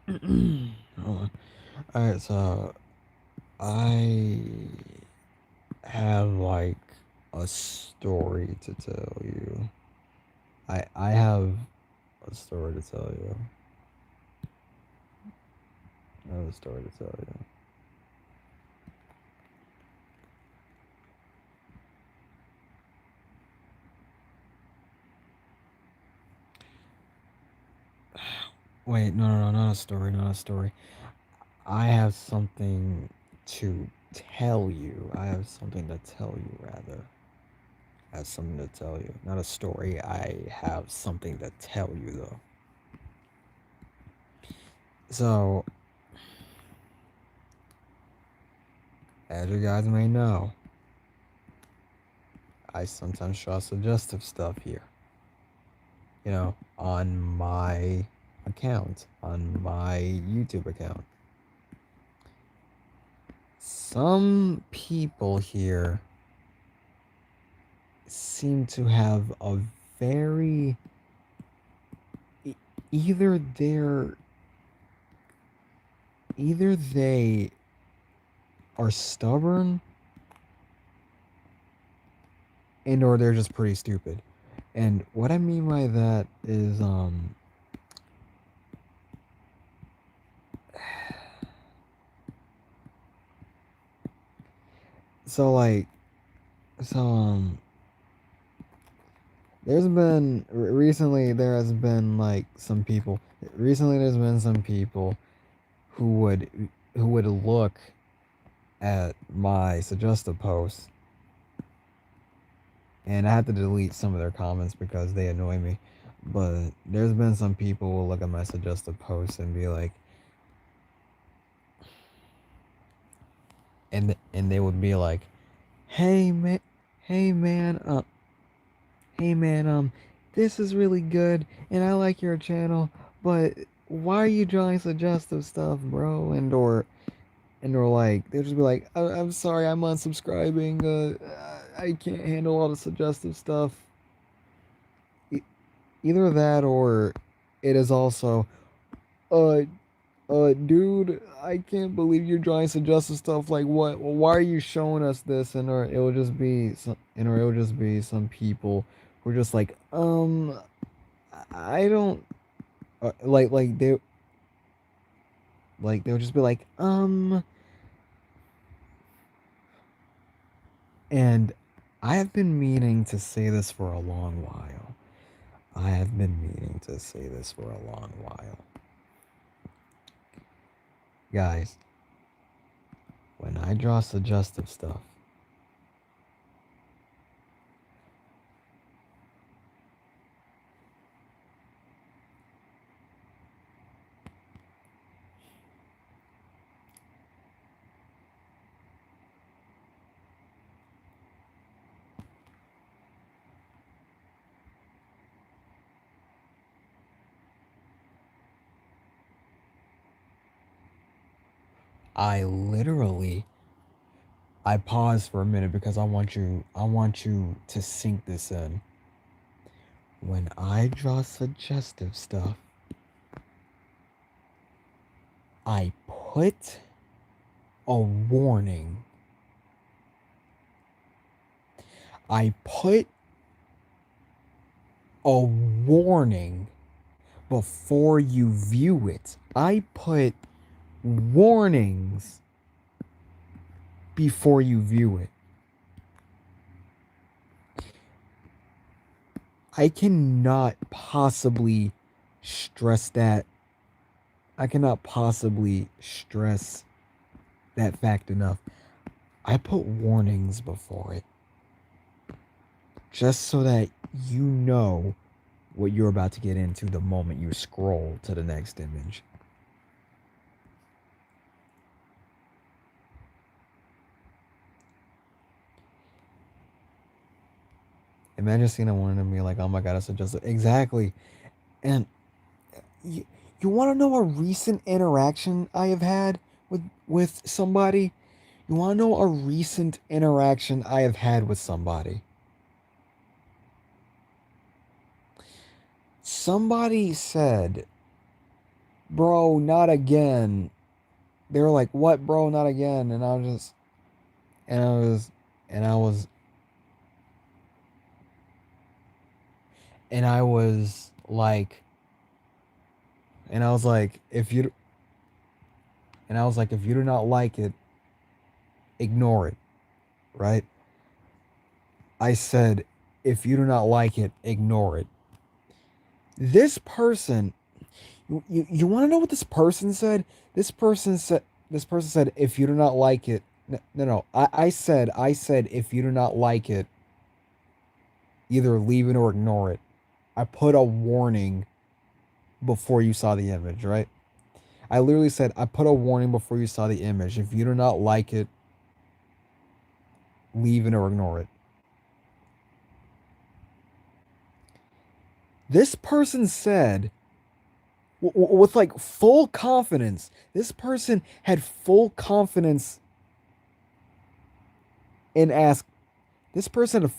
Hold on. Alright, so I have like a story to tell you. I have a story to tell you. I have a story to tell you. Wait, no, not a story, not a story. I have something to tell you. I have something to tell you, rather. I have something to tell you. Not a story. I have something to tell you, though. So, as you guys may know, I sometimes draw suggestive stuff here. On my account, on my YouTube account. Some people here seem to have a very e- either they're either they are stubborn and or they're just pretty stupid. And what I mean by that is so like so there's been recently there has been like some people recently there's been some people who would who would look at my suggested posts, and I had to delete some of their comments because they annoy me. But there's been some people who will look at my suggested posts and be like, and they would be like, "Hey man, hey man, hey man, this is really good, and I like your channel, but why are you drawing suggestive stuff, bro?" And or like they'll just be like, I'm sorry, I'm unsubscribing. I can't handle all the suggestive stuff. E- Either that or it is also, uh, dude, I can't believe you're drawing suggestive stuff. Like, what? Why are you showing us this? And or it'll just be some people who are just like, I don't they'll just be like, and I have been meaning to say this for a long while. I have been meaning to say this for a long while. Guys, when I draw suggestive stuff, I literally I pause for a minute because I want you to sink this in. When I draw suggestive stuff, I put a warning. I put a warning before you view it. I put warnings before you view it. I cannot possibly stress that. I cannot possibly stress that fact enough. I put warnings before it just so that you know what you're about to get into the moment you scroll to the next image. Imagine seeing a warning and be like, "Oh my god, I suggested exactly." And you, you want to know a recent interaction I have had with somebody? You want to know a recent interaction I have had with somebody? Somebody said bro, not again. They were like, what, bro, not again? And I was, and I was, and I was like, and I was like, if you do not like it, ignore it, right? I said, if you do not like it, ignore it. This person, you want to know what this person said? This person said, if you do not like it, no. I said, if you do not like it, either leave it or ignore it. I put a warning before you saw the image, right? I literally said, I put a warning before you saw the image. If you do not like it, leave it or ignore it. This person said, with like full confidence, this person had full confidence in ask. This person,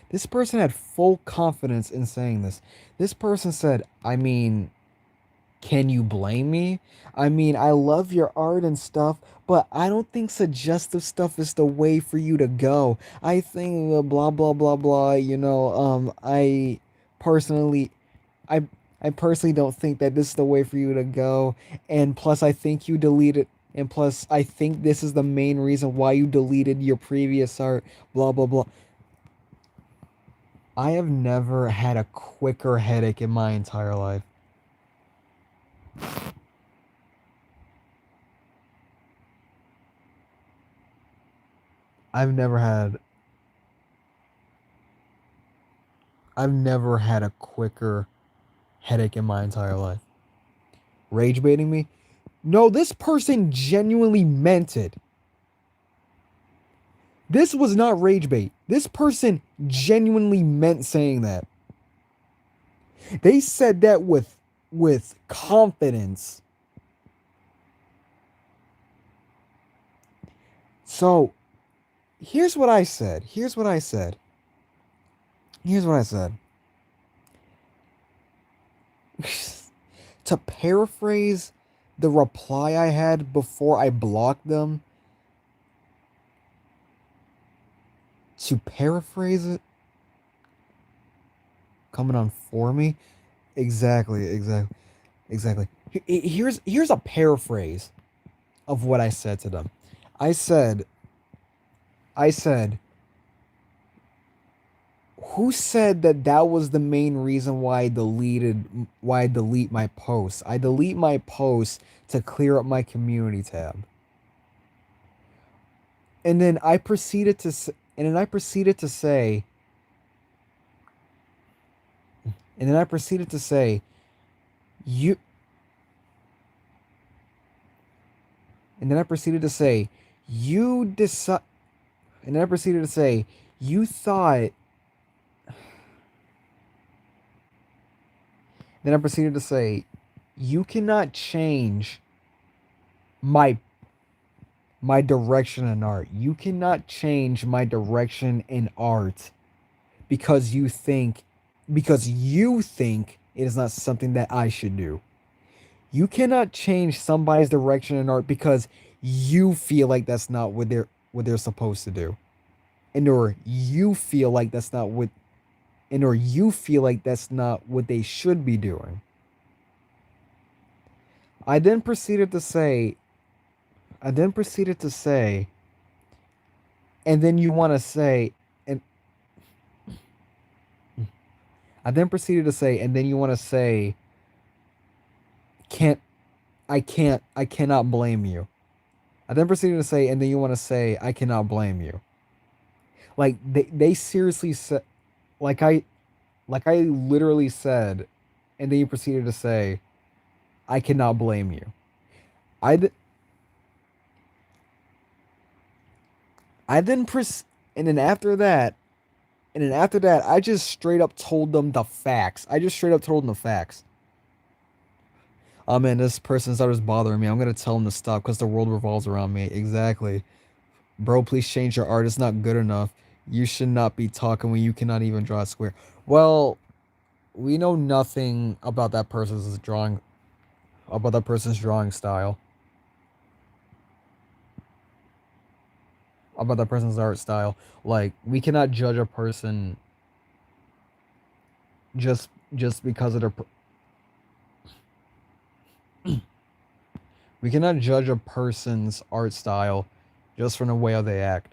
this person had full confidence in saying this. This person said, I mean, can you blame me? I mean, I love your art and stuff, but I don't think suggestive stuff is the way for you to go. I think blah blah blah blah, personally I I personally don't think that this is the way for you to go. And plus I think you deleted and plus I think this is the main reason why you deleted your previous art, blah blah blah. I have never had a quicker headache in my entire life. I've never had I've never had a quicker headache in my entire life. Rage baiting me? No, this person genuinely meant it. This was not rage bait. This person genuinely meant saying that. They said that with confidence. So, here's what I said. Here's what I said. Here's what I said. To paraphrase the reply I had before I blocked them, to paraphrase it, coming on for me. Exactly. Here's a paraphrase of what I said to them. I said, I said, who said that that was the main reason why I delete my posts? I delete my posts to clear up my community tab. And then I proceeded to and then I proceeded to say and then I proceeded to say you and then I proceeded to say you decide and then I proceeded to say you thought then I proceeded to say you cannot change my my direction in art. You cannot change my direction in art because you think it is not something that I should do. You cannot change somebody's direction in art because you feel like that's not what they're supposed to do. And or you feel like that's not what and or you feel like that's not what they should be doing. I then proceeded to say I then proceeded to say and then you want to say and I then proceeded to say and then you want to say can't I cannot blame you. I then proceeded to say and then you want to say I cannot blame you. Like they seriously said like I literally said and then you proceeded to say I cannot blame you. I th- I then and then after that I just straight up told them the facts. I just straight up told them the facts. Oh man, this person started bothering me. I'm gonna tell him to stop because the world revolves around me. Exactly. Bro, please change your art. It's not good enough. You should not be talking when you cannot even draw a square. Well, we know nothing about that person's drawing style, about that person's art style. Like, we cannot judge a person just because of we cannot judge a person's art style just from the way how they act.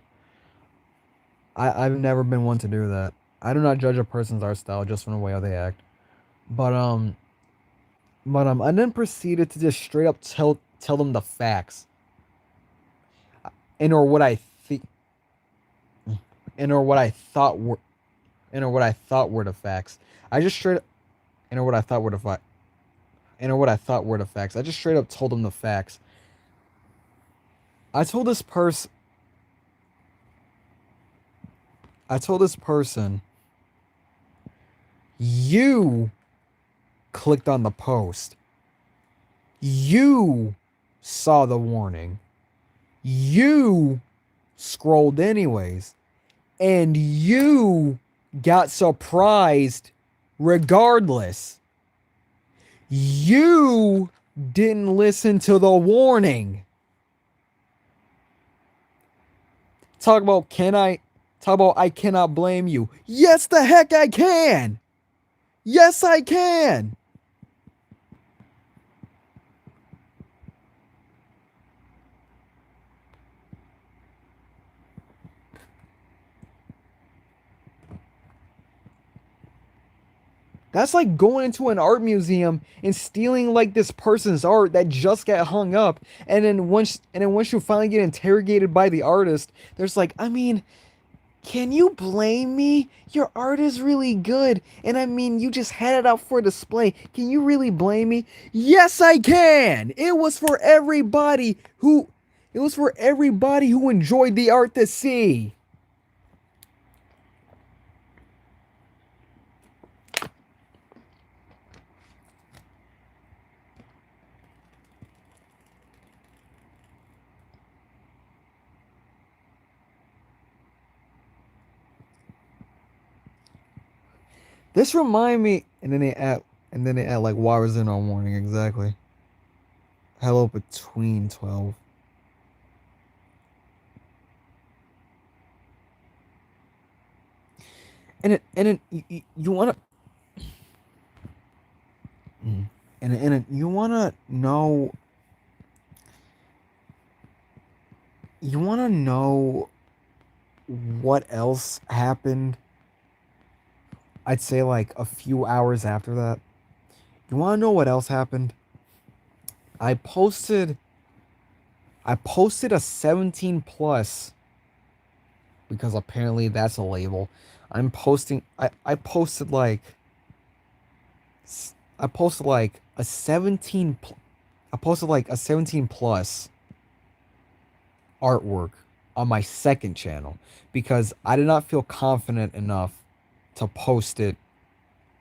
I've never been one to do that. I do not judge a person's art style just from the way how they act. But I then proceeded to just straight up tell them the facts, and or what I think, and or what I thought were, and or what I thought were the facts. I just straight and or what I thought were the facts. And or what I thought were the facts. I just straight up told them the facts. I told this person. I told this person. You clicked on the post. You saw the warning. You scrolled anyways. And you got surprised regardless. You didn't listen to the warning. Talk about I cannot blame you. Yes, the heck I can. Yes, I can. That's like going into an art museum and stealing like this person's art that just got hung up, and then once you finally get interrogated by the artist, there's like, I mean, can you blame me? Your art is really good, and I mean, you just had it out for display. Can you really blame me? Yes, I can. It was for everybody who enjoyed the art to see. This remind me, and then they add like, why was there no warning exactly? Hello between 12. And it you wanna and it, you wanna know what else happened. I'd say like a few hours after that. You wanna know what else happened? I posted I posted a 17 plus because apparently that's a label. I posted like I posted like a 17 I posted like a 17 plus artwork on my second channel because I did not feel confident enough to post it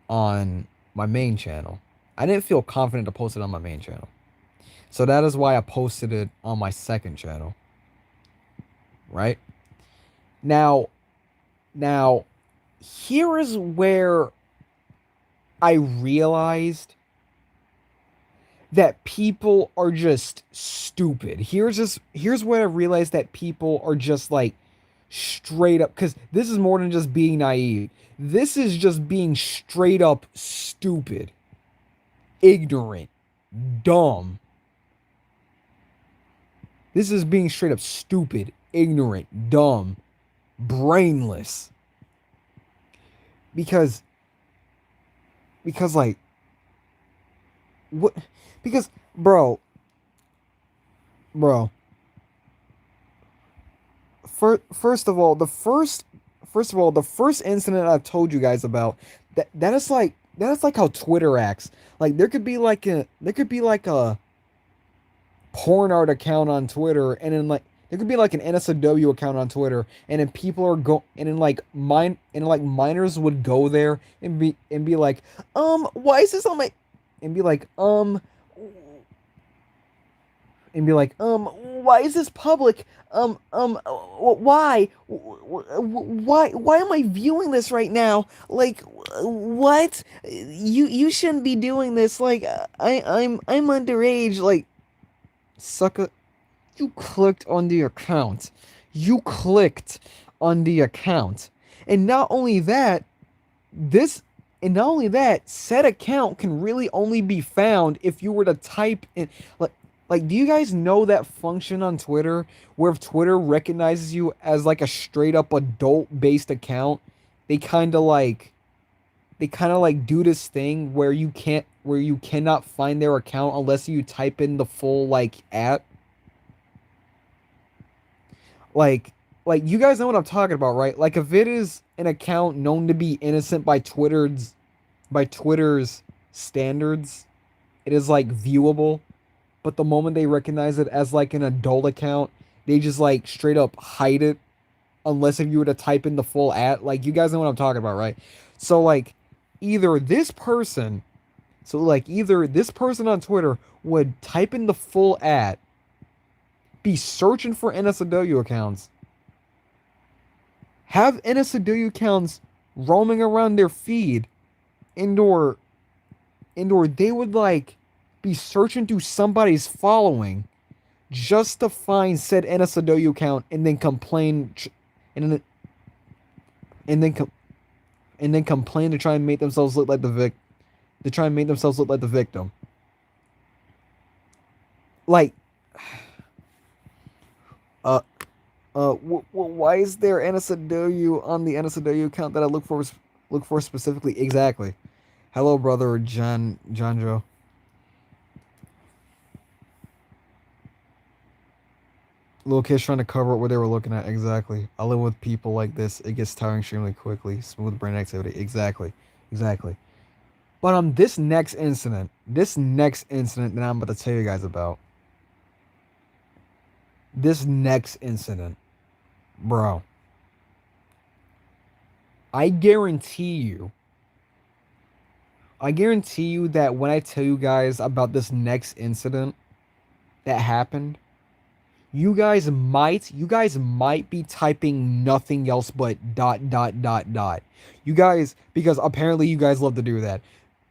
on my main channel. I didn't feel confident to post it on my main channel. So that is why I posted it on my second channel. Right? Now here is where I realized that people are just stupid. Here's where I realized that people are just like straight up, because this is more than just being naive. This is just being straight up stupid, ignorant, dumb. This is being straight up stupid, ignorant, dumb, brainless. Because like, what? Because bro, first of all, the first incident I've told you guys about, that is like how Twitter acts. Like there could be like a porn art account on Twitter, and then like there could be like an NSFW account on Twitter, and then people are and then like minors would go there and be like, why is this on my, and be like, and be like, why is this public? Why? Why am I viewing this right now? Like, what? You shouldn't be doing this. Like, I'm underage. Like, sucker, you clicked on the account. You clicked on the account, and not only that, this and not only that, said account can really only be found if you were to type in like do you guys know that function on Twitter where if Twitter recognizes you as like a straight up adult based account, they kind of like do this thing where you cannot find their account unless you type in the full like at like you guys know what I'm talking about, right? Like if it is an account known to be innocent by Twitter's standards, it is like viewable. But the moment they recognize it as like an adult account, they just like straight up hide it. Unless if you were to type in the full at, like you guys know what I'm talking about, right? So like either this person, either this person on Twitter would type in the full at, be searching for NSFW accounts, have NSFW accounts roaming around their feed, and or they would like be searching through somebody's following just to find said NSFW account and then complain and then and then com- and then complain to try and make themselves look like the victim. Like uh why is there NSFW on the NSFW account that I look for specifically? Exactly. Hello, brother John Joe. Little kids trying to cover up what they were looking at. Exactly. I live with people like this. It gets tiring extremely quickly. Smooth brain activity. Exactly. Exactly. But this next incident that I'm about to tell you guys about, this next incident, bro, I guarantee you, that when I tell you guys about this next incident that happened, you guys might be typing nothing else but dot dot dot dot. You guys, because apparently you guys love to do that,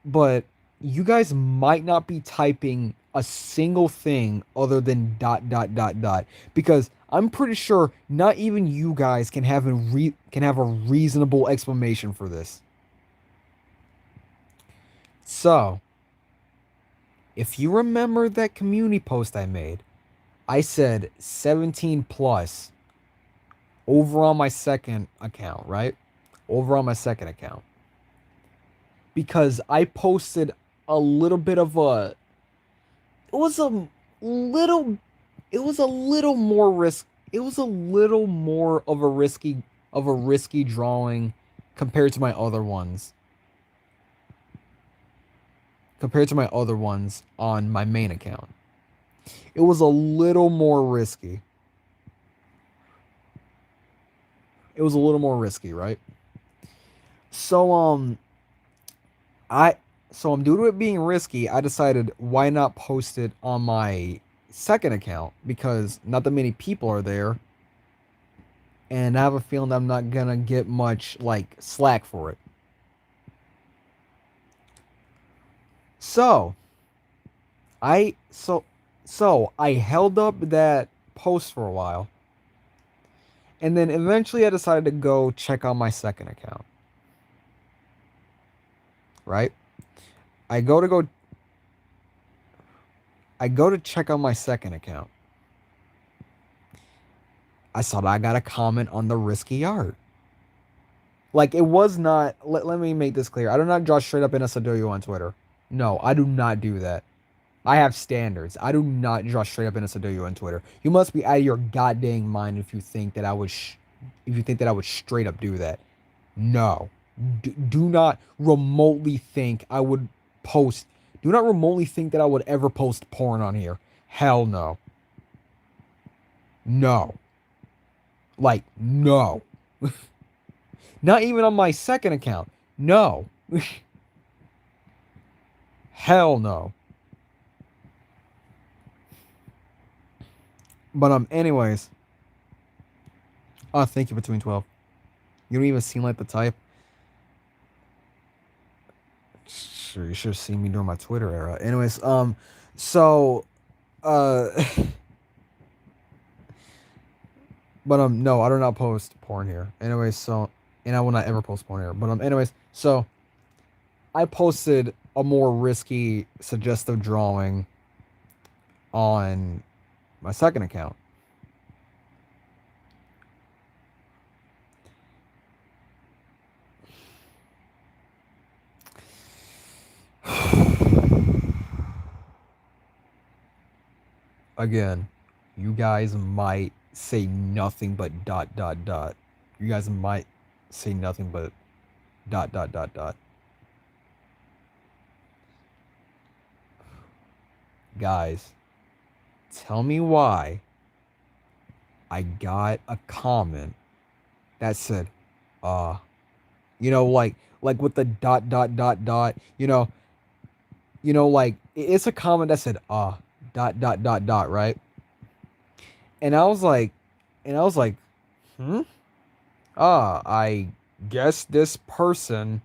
but you guys might not be typing a single thing other than dot dot dot dot, because I'm pretty sure not even you guys can have a reasonable explanation for this. So, if you remember that community post I made, I said 17 plus over on my second account, right? Over on my second account. Because I posted a little bit of a it was a little it was a little more risk it was a little more of a risky drawing compared to my other ones. Compared to my other ones on my main account. It was a little more risky. It was a little more risky, right? So I due to it being risky, I decided why not post it on my second account because not that many people are there, and I have a feeling I'm not gonna get much like slack for it. So I so I held up that post for a while, and then eventually I decided to go check on my second account. Right? I go to go I go to check on my second account. I saw that I got a comment on the risky art. Like it was not. Let me make this clear. I do not draw straight up in a Sadoyo on Twitter. No, I do not do that. I have standards. I do not draw straight up in a Sadoyo on Twitter. You must be out of your goddamn mind if you think that I would, if you think that I would straight up do that. No, do not remotely think I would post. Do not remotely think that I would ever post porn on here. Hell no. No. Like no. Not even on my second account. No. Hell no. But anyways, thank you for 12. You don't even seem like the type. Sure, you should have seen me during my Twitter era. Anyways, so, uh, but no, I do not post porn here. Anyways, so, and I will not ever post porn here. But anyways, so I posted a more risky, suggestive drawing on my second account. Again, you guys might say nothing but dot dot dot. You guys might say nothing but dot dot dot dot. Guys, tell me why I got a comment that said, uh, like with the dot dot dot dot, like it's a comment that said, dot dot dot dot, right? And I was like, hmm? I guess this person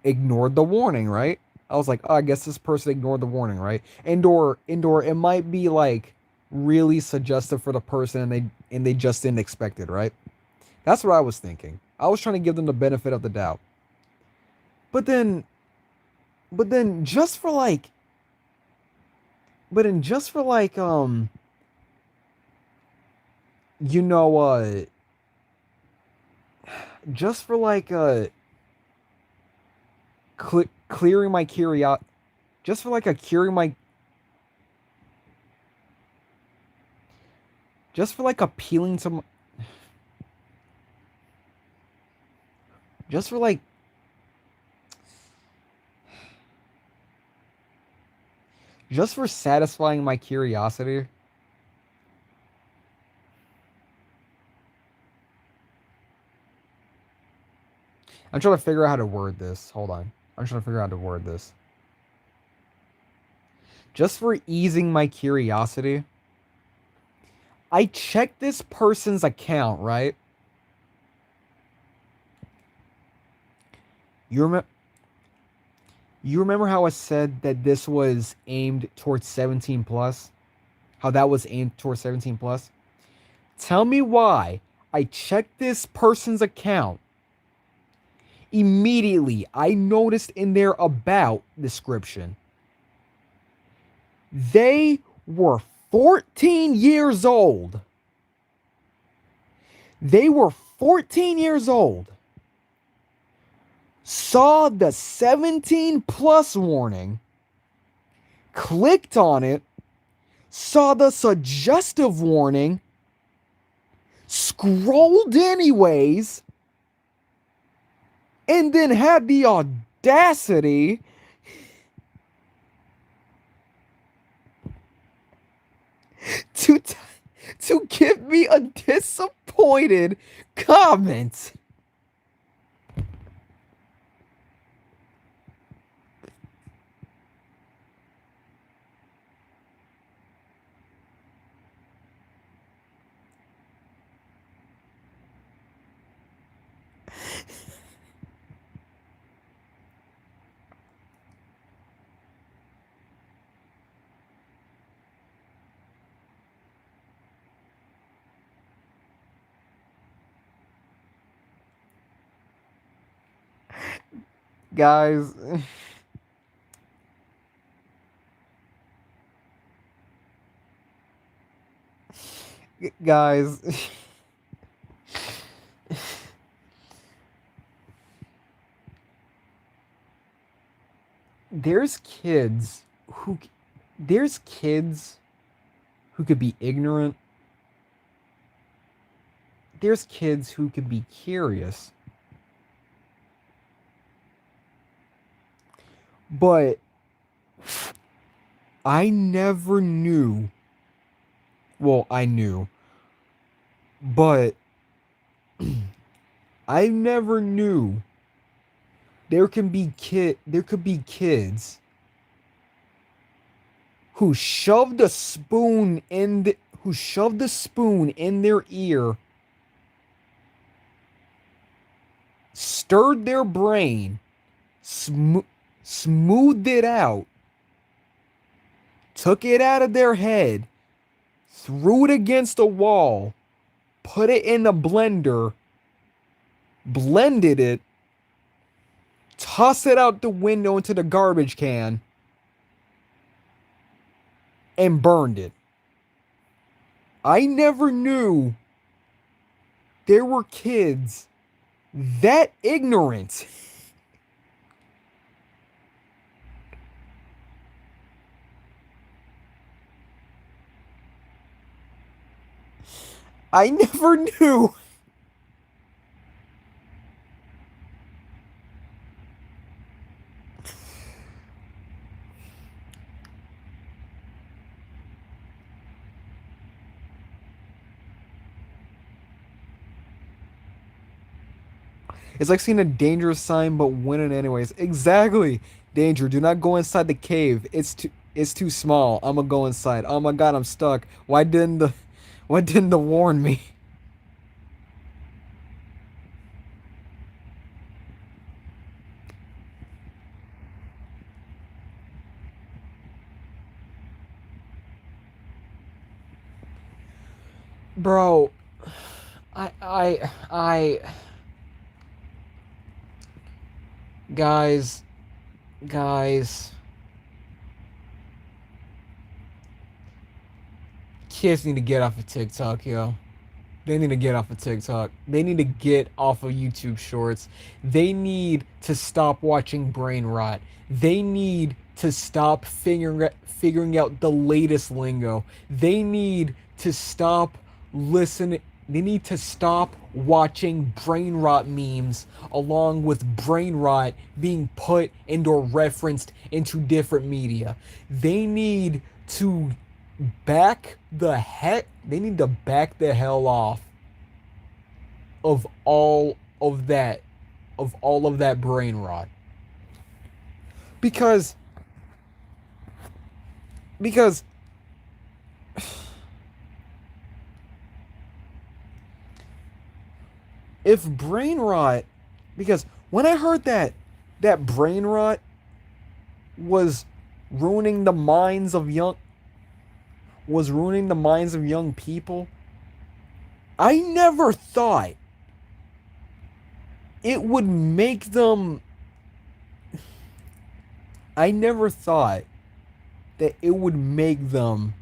ignored the warning, right? I was like, I guess this person ignored the warning, right? Or it might be like really suggestive for the person and they just didn't expect it, right? That's what I was thinking. I was trying to give them the benefit of the doubt. But then but then just for like but then just for like you know just for like clearing my curiosity, just for like a curing my just for like appealing to just for like just for satisfying my curiosity. I'm trying to figure out how to word this. Hold on. I'm trying to figure out how to word this. Just for easing my curiosity, I checked this person's account, right? You remember how I said that this was aimed towards 17 plus? How that was aimed towards 17 plus? Tell me why I checked this person's account. Immediately, I noticed in their about description, they were 14 years old. They were 14 years old. Saw the 17 plus warning, clicked on it, saw the suggestive warning, scrolled anyways, and then had the audacity to give me a disappointed comment. Guys, guys, there's kids who there's kids who could be ignorant. There's kids who could be curious. But I never knew. Well, I knew. But I never knew there could be kids who shoved a spoon in who shoved the spoon in their ear, stirred their brain, smoothed it out, took it out of their head, threw it against a wall, put it in a blender, blended it, tossed it out the window into the garbage can, and burned it. I never knew there were kids that ignorant. I never knew. It's like seeing a dangerous sign but winning anyways. Exactly. Danger, do not go inside the cave. It's too small. I'm gonna go inside. Oh my god, I'm stuck. Why didn't the warn me? Bro, I guys, guys, kids need to get off of TikTok, yo. They need to get off of TikTok. They need to get off of YouTube Shorts. They need to stop watching brain rot. They need to stop figuring out the latest lingo. They need to stop listening. They need to stop watching brain rot memes along with brain rot being put and or referenced into different media. They need to they need to back the hell off of all of that brain rot. Because because if brain rot because when I heard that brain rot was ruining the minds of young people, I never thought it would make them. I never thought that it would make them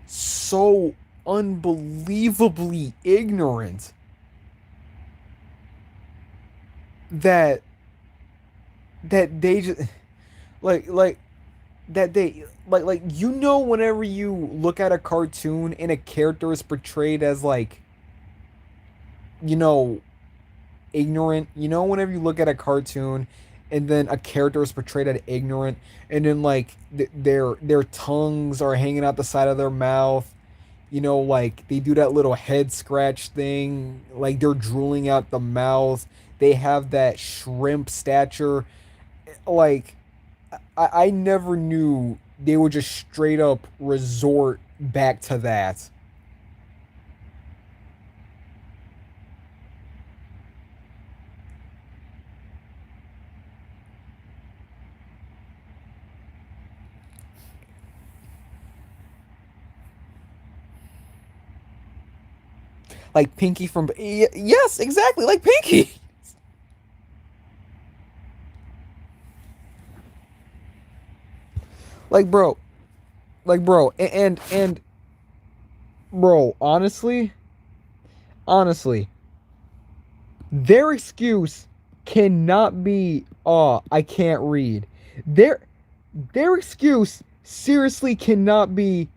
so unbelievably ignorant that they just like that they whenever you look at a cartoon and a character is portrayed as like you know ignorant, whenever you look at a cartoon and then a character is portrayed as ignorant and then like their tongues are hanging out the side of their mouth, like they do that little head scratch thing, like they're drooling out the mouth, they have that shrimp stature, like I never knew they would just straight up resort back to that. Like Pinky from yes, exactly, like Pinky. Like bro, and bro, honestly, their excuse cannot be, oh, I can't read. Their their excuse seriously cannot be,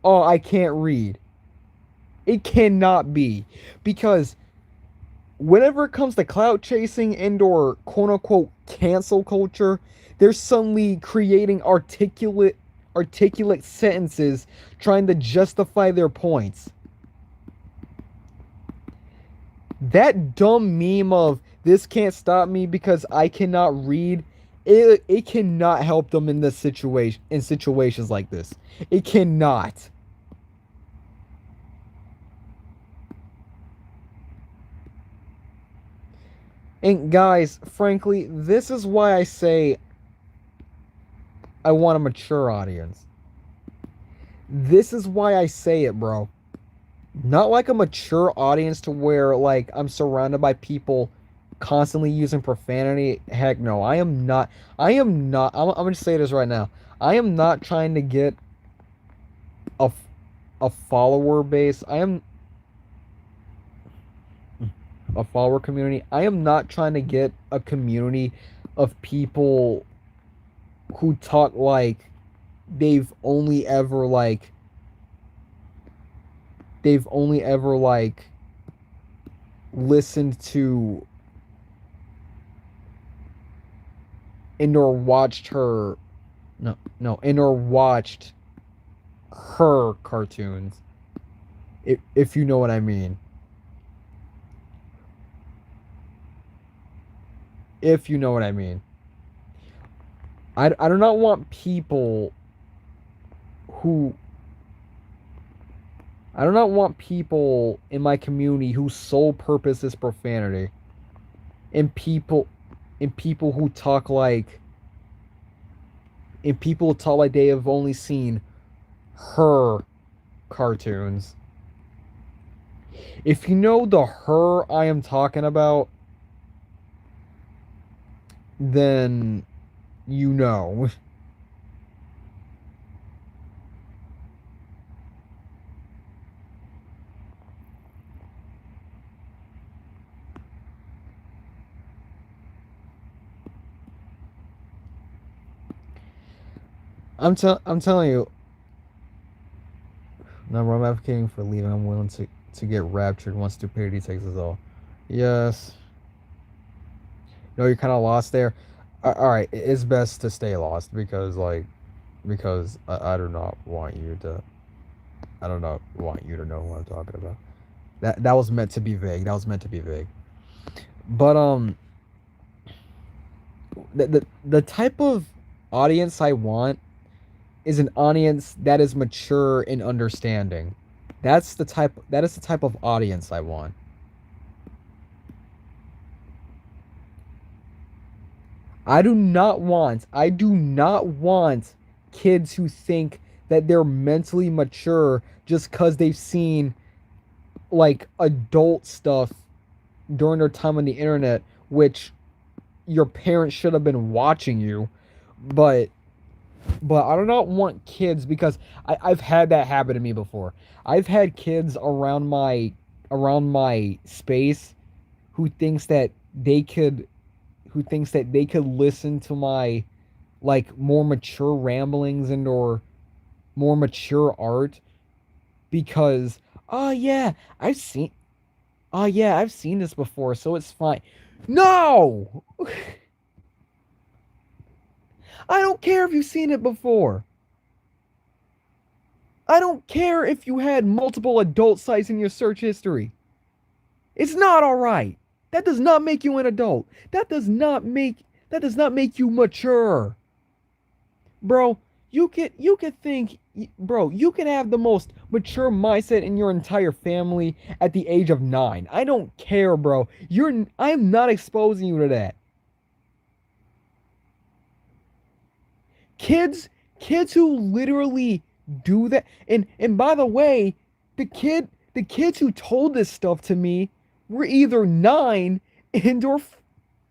oh, I can't read. It cannot be, because whenever it comes to clout chasing and or quote unquote cancel culture, they're suddenly creating articulate sentences trying to justify their points. That dumb meme of this can't stop me because I cannot read it cannot help them in this situation, in situations like this. It cannot. And guys, frankly, this is why I say I want a mature audience. This is why I say it, bro. Not like a mature audience to where like I'm surrounded by people constantly using profanity. Heck no, I am not. I am not. I'm gonna say this right now. I am not trying to get a, a follower base. I am a follower community. I am not trying to get a community of people who talk like they've only ever like they've only ever like listened to and or watched her no and or watched her cartoons, if you know what I mean. If you know what I mean. I do not want people who I do not want people in my community whose sole purpose is profanity. And people who talk like they have only seen her cartoons. If you know the her I am talking about, then you know. I'm telling you. Number I'm advocating for leaving. I'm willing to get raptured once stupidity takes us all. Yes. No, you're kind of lost there. All right, it's best to stay lost because I do not want you to. I do not want you to know what I'm talking about. That was meant to be vague. That was meant to be vague. But the type of audience I want is an audience that is mature in understanding. That is the type of audience I want. I do not want kids who think that they're mentally mature just cuz they've seen like adult stuff during their time on the internet, which your parents should have been watching you. But I do not want kids because I've had that happen to me before. I've had kids around my space who thinks that they could listen to my like more mature ramblings and or more mature art because oh yeah, I've seen oh yeah, I've seen this before, so it's fine. No! I don't care if you've seen it before. I don't care if you had multiple adult sites in your search history. It's not all right. That does not make you an adult. That does not make you mature. Bro, you could think bro, you can have the most mature mindset in your entire family at the age of 9. I don't care, bro. I'm not exposing you to that. Kids who literally do that. And by the way, the kids who told this stuff to me were either 9 and or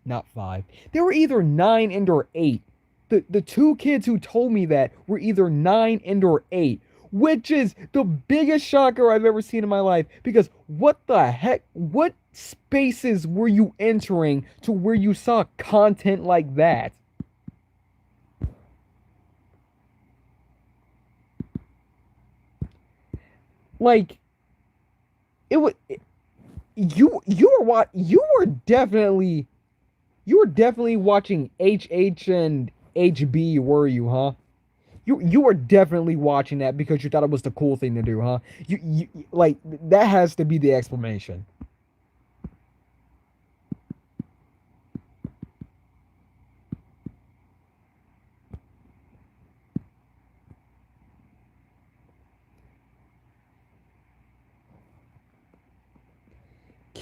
not 5. They were either 9 and or 8. The two kids who told me that were either 9 and or 8, which is the biggest shocker I've ever seen in my life because what the heck, what spaces were you entering to where you saw content like that? Like it was you were definitely watching HH and HB, were you, huh? You were definitely watching that because you thought it was the cool thing to do, huh? You like that has to be the explanation.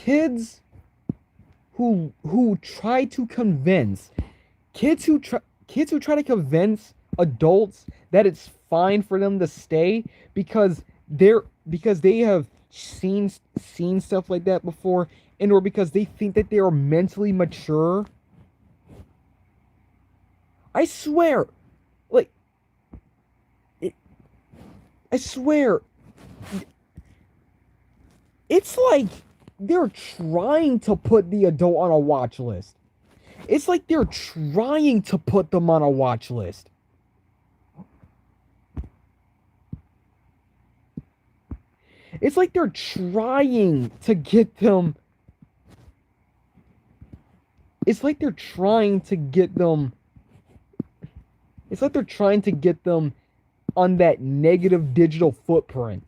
kids who try to convince kids who try to convince adults that it's fine for them to stay because they have seen stuff like that before, and or because they think that they are mentally mature. I swear, like it, I swear, it's like they're trying to put the adult on a watch list. It's like they're trying to put them on a watch list. It's like they're trying to get them. It's like they're trying to get them. It's like they're trying to get them on that negative digital footprint.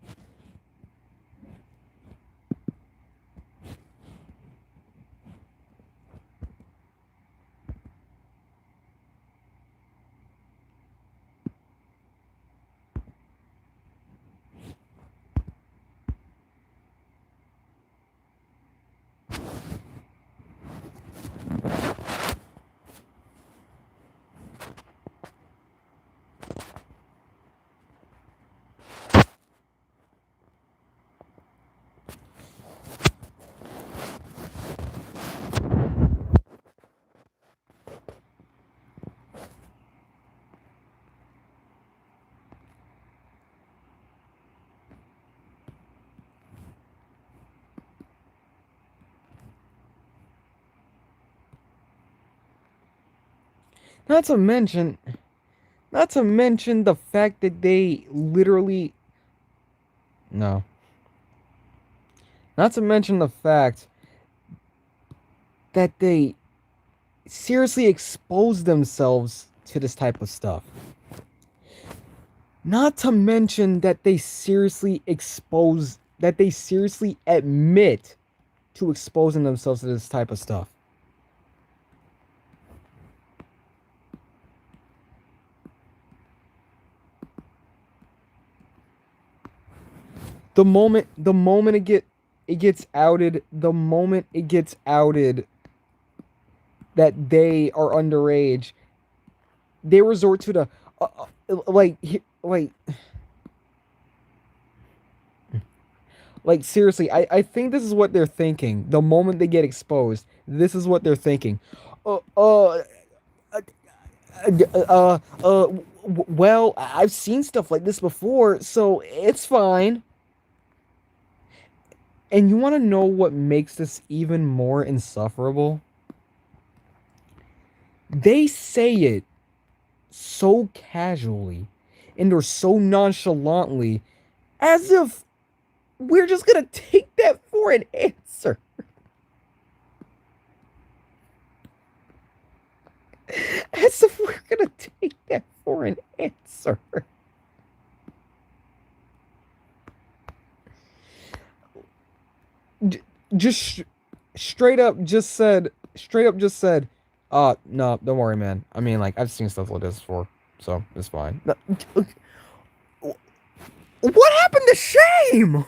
Not to mention, not to mention the fact that they literally no. Not to mention the fact that they seriously expose themselves to this type of stuff. Not to mention that they seriously admit to exposing themselves to this type of stuff. The moment it gets outed, the moment it gets outed that they are underage, they resort to the like like seriously, I think this is what they're thinking. The moment they get exposed, this is what they're thinking. Uh uh uh, well, I've seen stuff like this before, so it's fine. And you want to know what makes this even more insufferable? They say it so casually and or so nonchalantly as if we're just gonna take that for an answer. As if we're gonna take that for an answer. Just straight up just said, no, don't worry, man. I mean, like, I've seen stuff like this before, so it's fine. What happened to shame?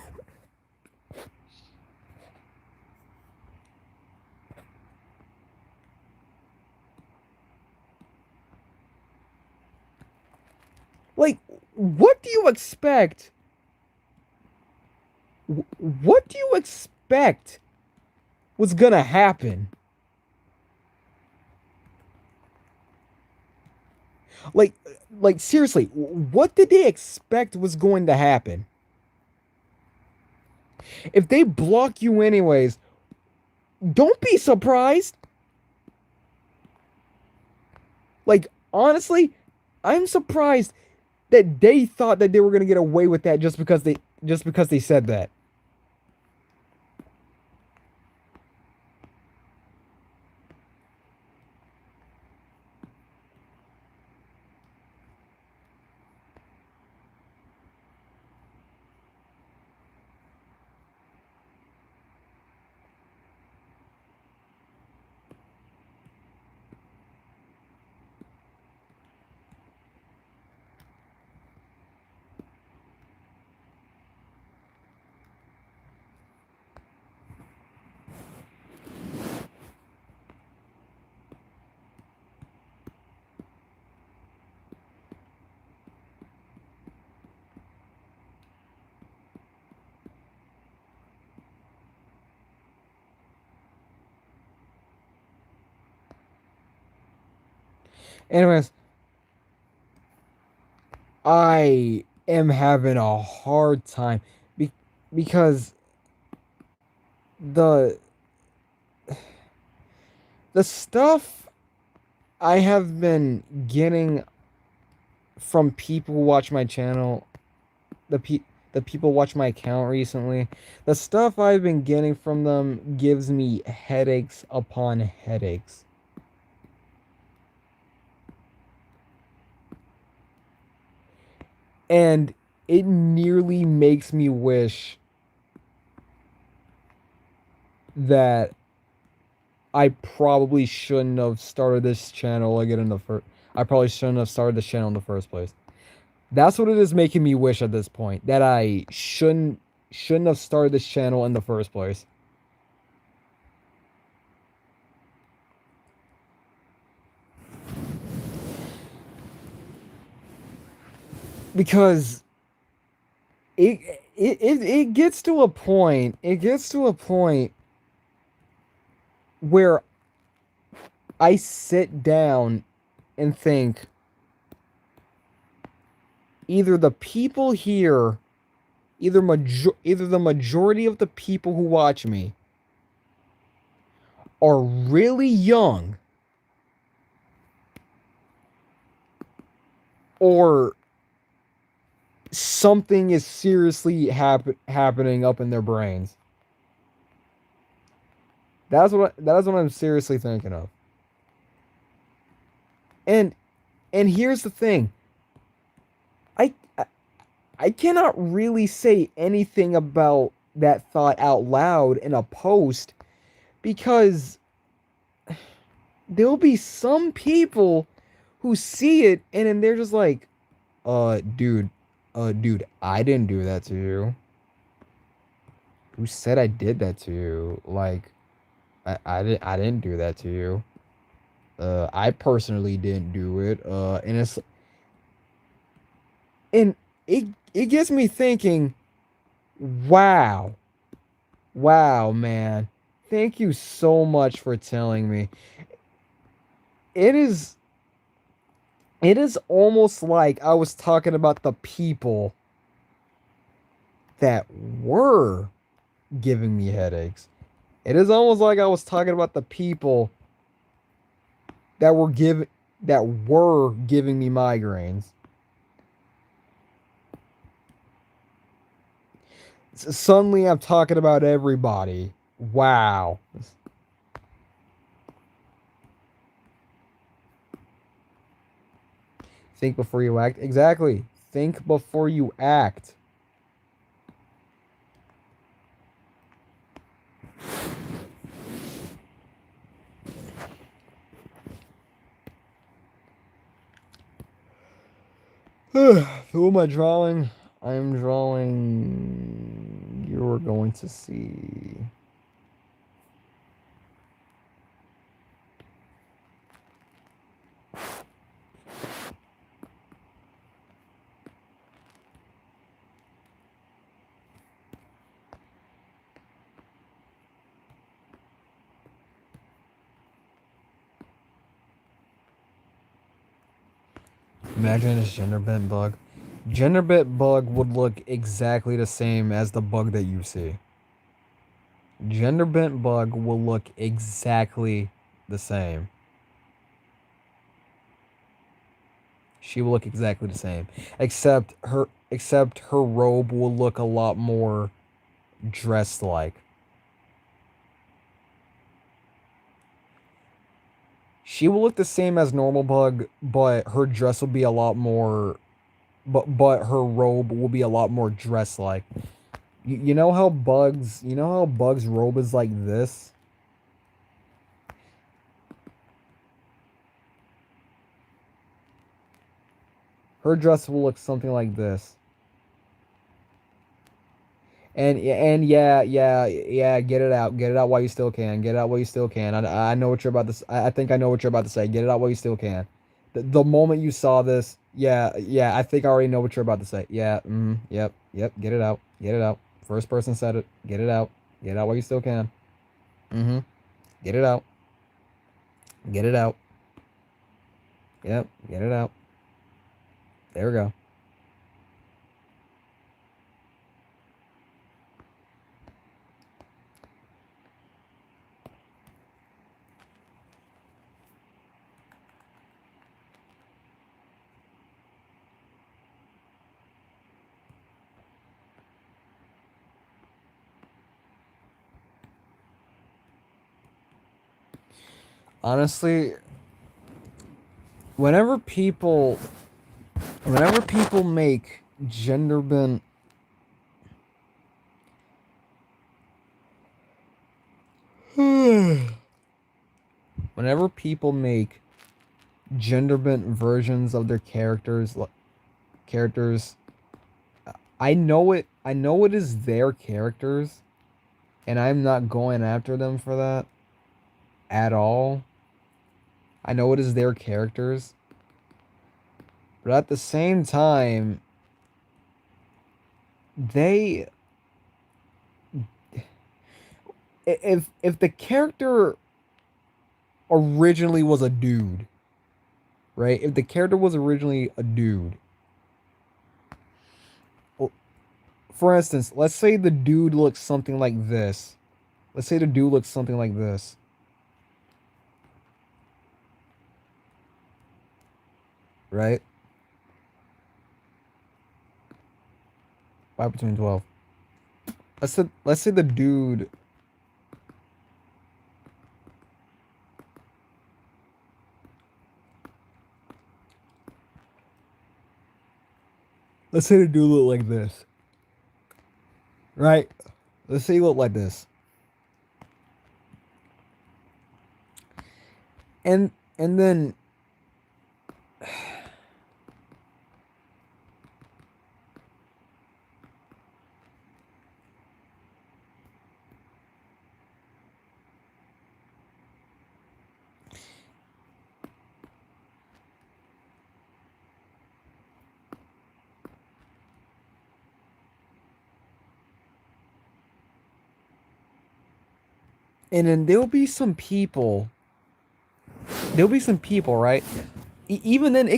Like, what do you expect? What do you expect was gonna happen? Like, seriously, what did they expect was going to happen? If they block you anyways, don't be surprised. Like, honestly, I'm surprised that they thought that they were gonna get away with that just because they said that. Anyways, I am having a hard time be- because the the stuff I have been getting from people who watch my channel, the pe the people who watch my account recently, the stuff I've been getting from them gives me headaches upon headaches. And it nearly makes me wish that I probably shouldn't have started this channel again in the first. I probably shouldn't have started this channel in the first place. That's what it is making me wish at this point, that I shouldn't have started this channel in the first place. Because it it gets to a point. It gets to a point where I sit down and think either the people here, either the majority of the people who watch me are really young, or something is seriously happening up in their brains. That's what I'm seriously thinking of. And here's the thing. I I cannot really say anything about that thought out loud in a post because there'll be some people who see it and then they're just like, dude, dude, I didn't do that to you. Who said I did that to you? Like, I didn't do that to you. I personally didn't do it. And it gets me thinking, wow, wow, man. Thank you so much for telling me. It is it is almost like I was talking about the people that were giving me headaches. It is almost like I was talking about the people that were giving me migraines. Suddenly I'm talking about everybody. Wow. Think before you act. Exactly. Think before you act. Who am I drawing? I'm drawing. You're going to see. Imagine this gender bent bug. Gender bent bug would look exactly the same as the bug that you see. Gender bent bug will look exactly the same. She will look exactly the same, except her robe will look a lot more dressed like. She will look the same as normal bug, but her dress will be a lot more but her robe will be a lot more dress like. You know how bugs robe is like this? Her dress will look something like this. And yeah, get it out while you still can, get it out while you still can. I know what you're about to I think I know what you're about to say. Get it out while you still can. The moment you saw this, I think I already know what you're about to say. Yeah, yep, get it out, get it out. First person said it. Get it out while you still can. Mm-hmm. Get it out, get it out. Yep, get it out. There we go. Honestly, whenever people whenever people make gender bent whenever people make gender bent versions of their characters, I know it is their characters, and I'm not going after them for that at all. I know it is their characters, but at the same time, they if the character originally was a dude, right? If the character was originally a dude, for instance, let's say the dude looks something like this. Let's say the dude looks something like this, right? 5 between 12. Let's say the dude let's say the dude look like this, right? Let's say he look like this. And then there'll be some people, right? Even then,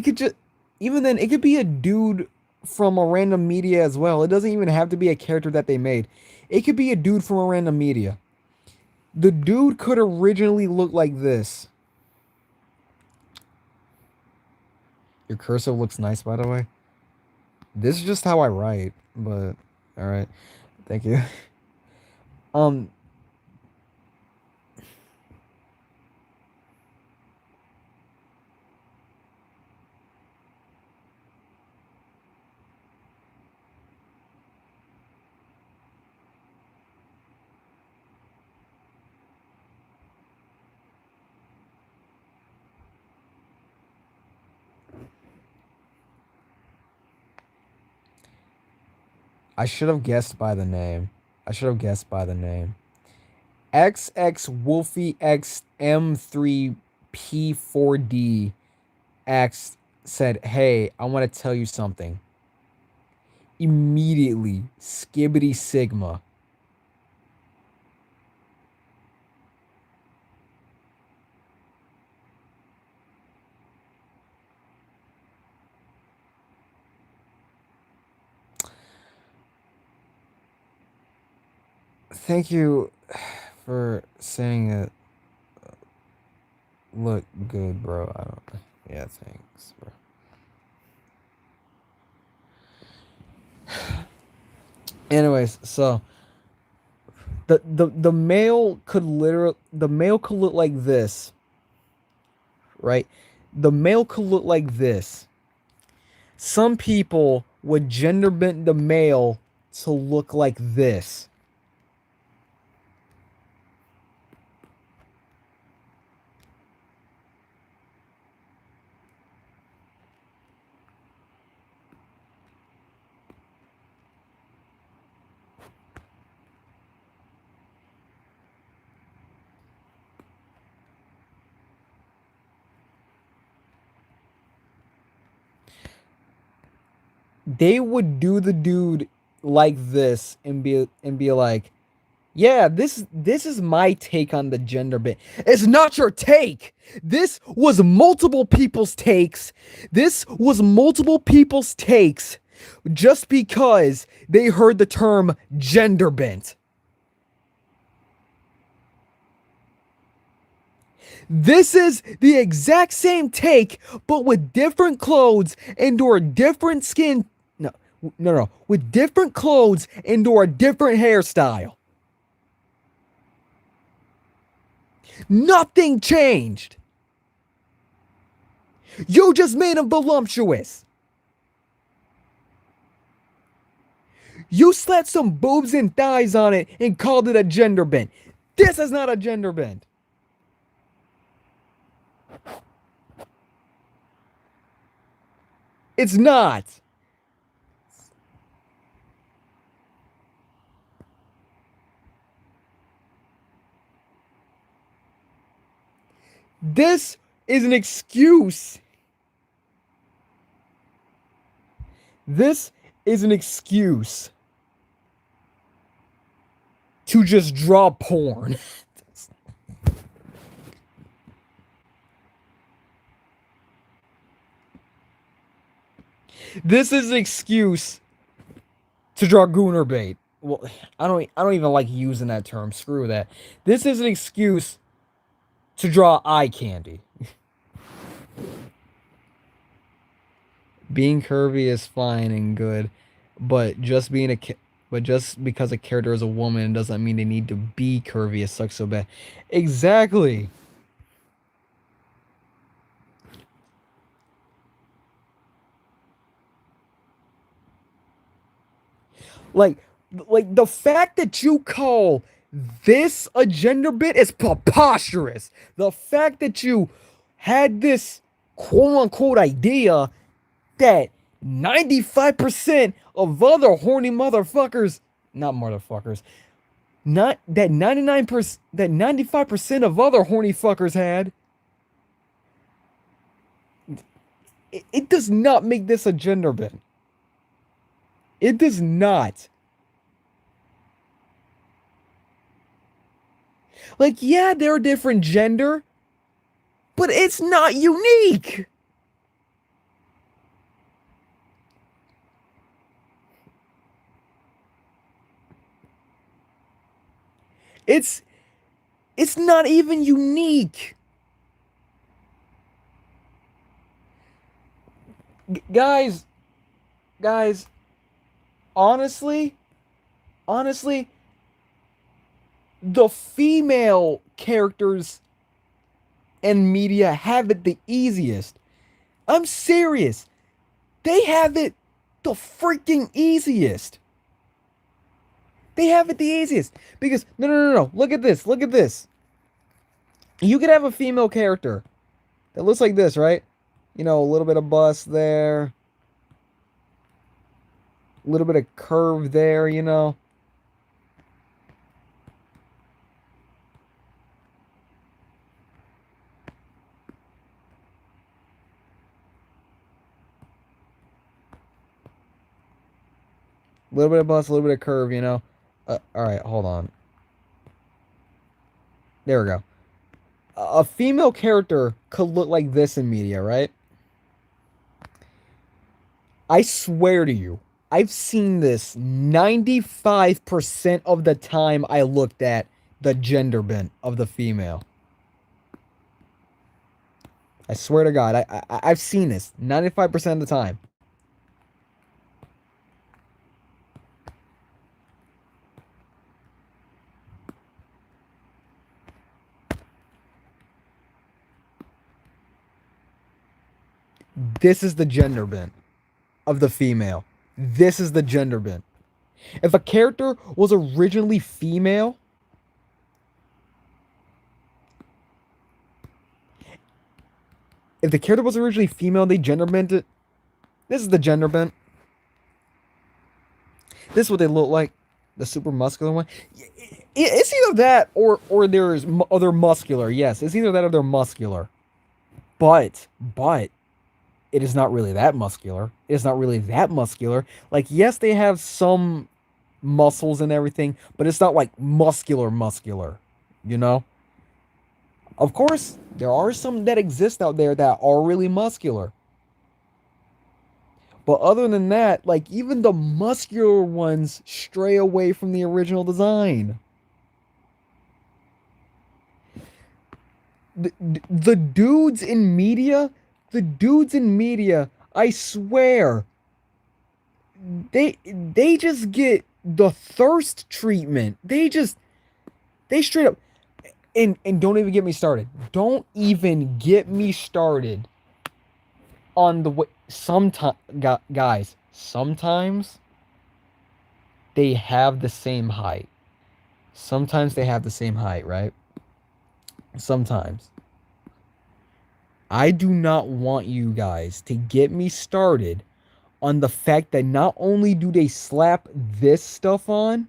even then, it could be a dude from a random media as well. It doesn't even have to be a character that they made. It could be a dude from a random media. The dude could originally look like this. Your cursive looks nice, by the way. This is just how I write, but all right. Thank you. Um, I should have guessed by the name. I should have guessed by the name. XX Wolfie X M3P4D X said, "Hey, I want to tell you something." Immediately, Skibbity Sigma. Thank you for saying it. Look good, bro. I don't. Yeah, thanks, bro. Anyways, so the male could look like this, right? The male could look like this. Some people would gender bend the male to look like this. They would do the dude like this and be like, Yeah, this is my take on the gender bit. It's not your take. This was multiple people's takes. This was multiple people's takes just because they heard the term gender bent. This is the exact same take, but with different clothes and or different skin. No, no. With different clothes and or a different hairstyle. Nothing changed. You just made him voluptuous. You slapped some boobs and thighs on it and called it a gender bend. This is not a gender bend. It's not. This is an excuse. This is an excuse to just draw porn. This is an excuse to draw gooner bait. Well, I don't even like using that term. Screw that. This is an excuse to draw eye candy. Being curvy is fine and good, but just because a character is a woman doesn't mean they need to be curvy. It sucks so bad. Exactly. Like like the fact that you call this a gender bit is preposterous. The fact that you had this quote unquote idea that 95% of other horny motherfuckers, not motherfuckers, not that 99%, that 95% of other horny fuckers had, it does not make this a gender bit. It does not. Like, yeah, they're a different gender, but it's not unique. It's it's not even unique. Guys, guys, honestly, honestly, the female characters in media have it the easiest. I'm serious. They have it the freaking easiest. They have it the easiest. Because, no. Look at this. Look at this. You could have a female character that looks like this, right? You know, a little bit of bust there. A little bit of curve there, you know. A little bit of bust, a little bit of curve, you know. All right, hold on. There we go. A female character could look like this in media, right? I swear to you, I've seen this 95% of the time I looked at the gender bent of the female. I swear to God, I've seen this 95% of the time. This is the gender bent of the female. This is the gender bent. If a character was originally female, if the character was originally female, they gender bent it. This is the gender bent. This is what they look like. The super muscular one. It's either that or there's other muscular. Yes, it's either that or they're muscular. But it is not really that muscular. It is not really that muscular. Like, yes, they have some muscles and everything, but it's not like muscular, you know? Of course, there are some that exist out there that are really muscular. But other than that, like even the muscular ones stray away from the original design. The dudes in media, the dudes in media, I swear, they just get the thirst treatment. They straight up and don't even get me started. Don't even get me started on the way sometimes guys, sometimes they have the same height. Sometimes they have the same height, right? Sometimes. I do not want you guys to get me started on the fact that not only do they slap this stuff on,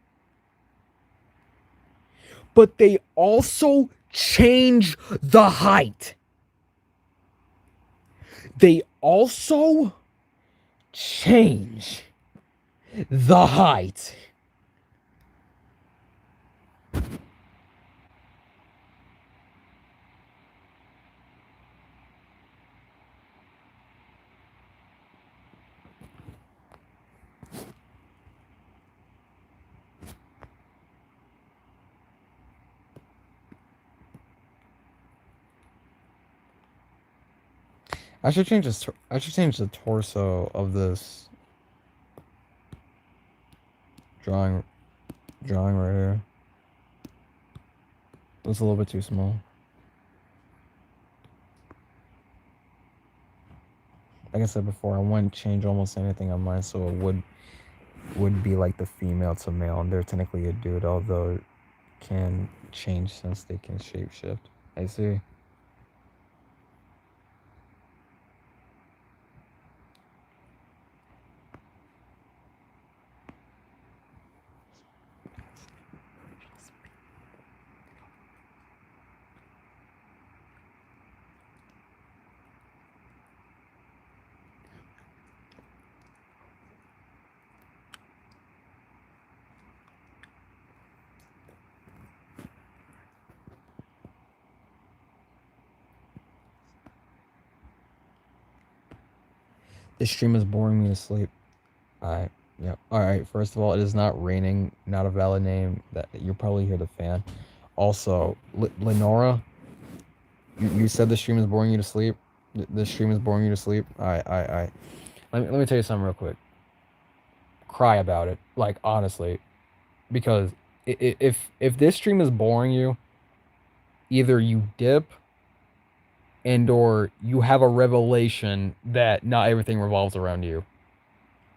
but they also change the height. They also change the height. I should change this. I should change the torso of this drawing. Drawing right here. It's a little bit too small. Like I said before, I wouldn't change almost anything on mine, so it would be like the female to male, and they're technically a dude, although it can change since they can shapeshift. I see. This stream is boring me to sleep. Alright, yep. Alright, first of all, it is not raining, not a valid name. That you'll probably hear the fan. Also, Lenora, you said the stream is boring you to sleep. The stream is boring you to sleep. Alright. Let me tell you something real quick. Cry about it, like honestly, because if this stream is boring you, either you dip and or you have a revelation that not everything revolves around you.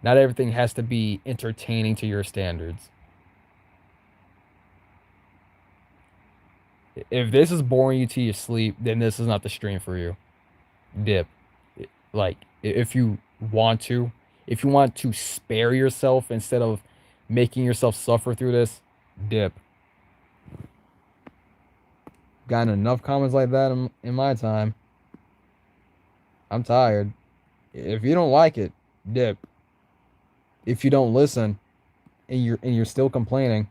Not everything has to be entertaining to your standards. If this is boring you to your sleep, then this is not the stream for you. Dip. Like, if you want to spare yourself instead of making yourself suffer through this, dip. Gotten enough comments like that in my time. I'm tired. If you don't like it, dip. If you don't listen and you're still complaining,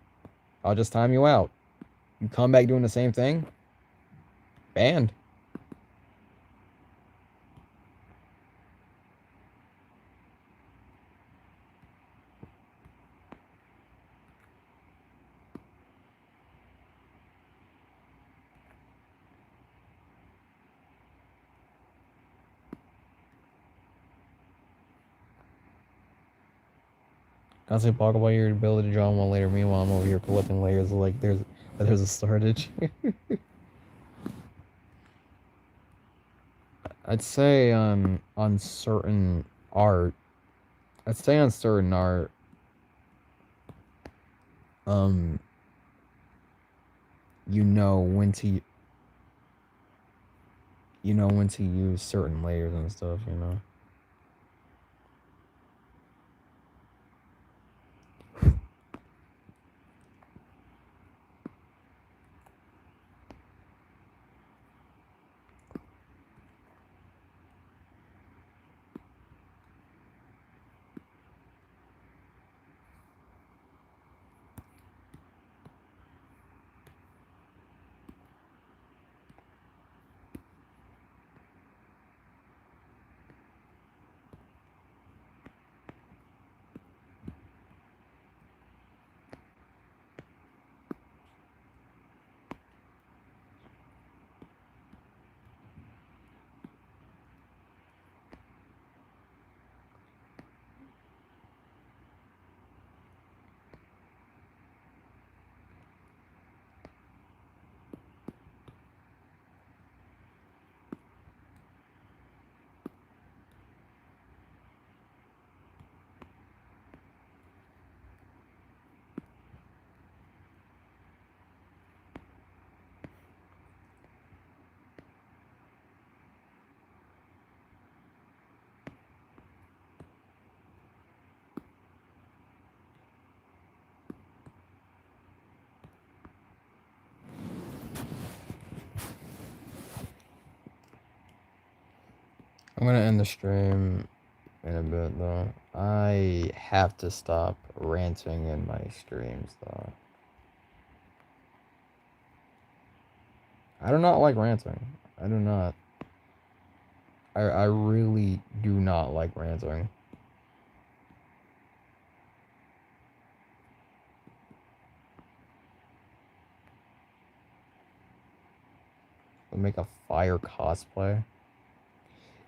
I'll just time you out. You come back doing the same thing, banned. Constantly talk about your ability to draw one later. Meanwhile, I'm over here collecting layers like there's a shortage. I'd say on certain art, I'd say on certain art, um, you know when to use certain layers and stuff. You know. I'm gonna end the stream in a bit though. I have to stop ranting in my streams though. I do not like ranting. I do not. I really do not like ranting. I'll make a fire cosplay.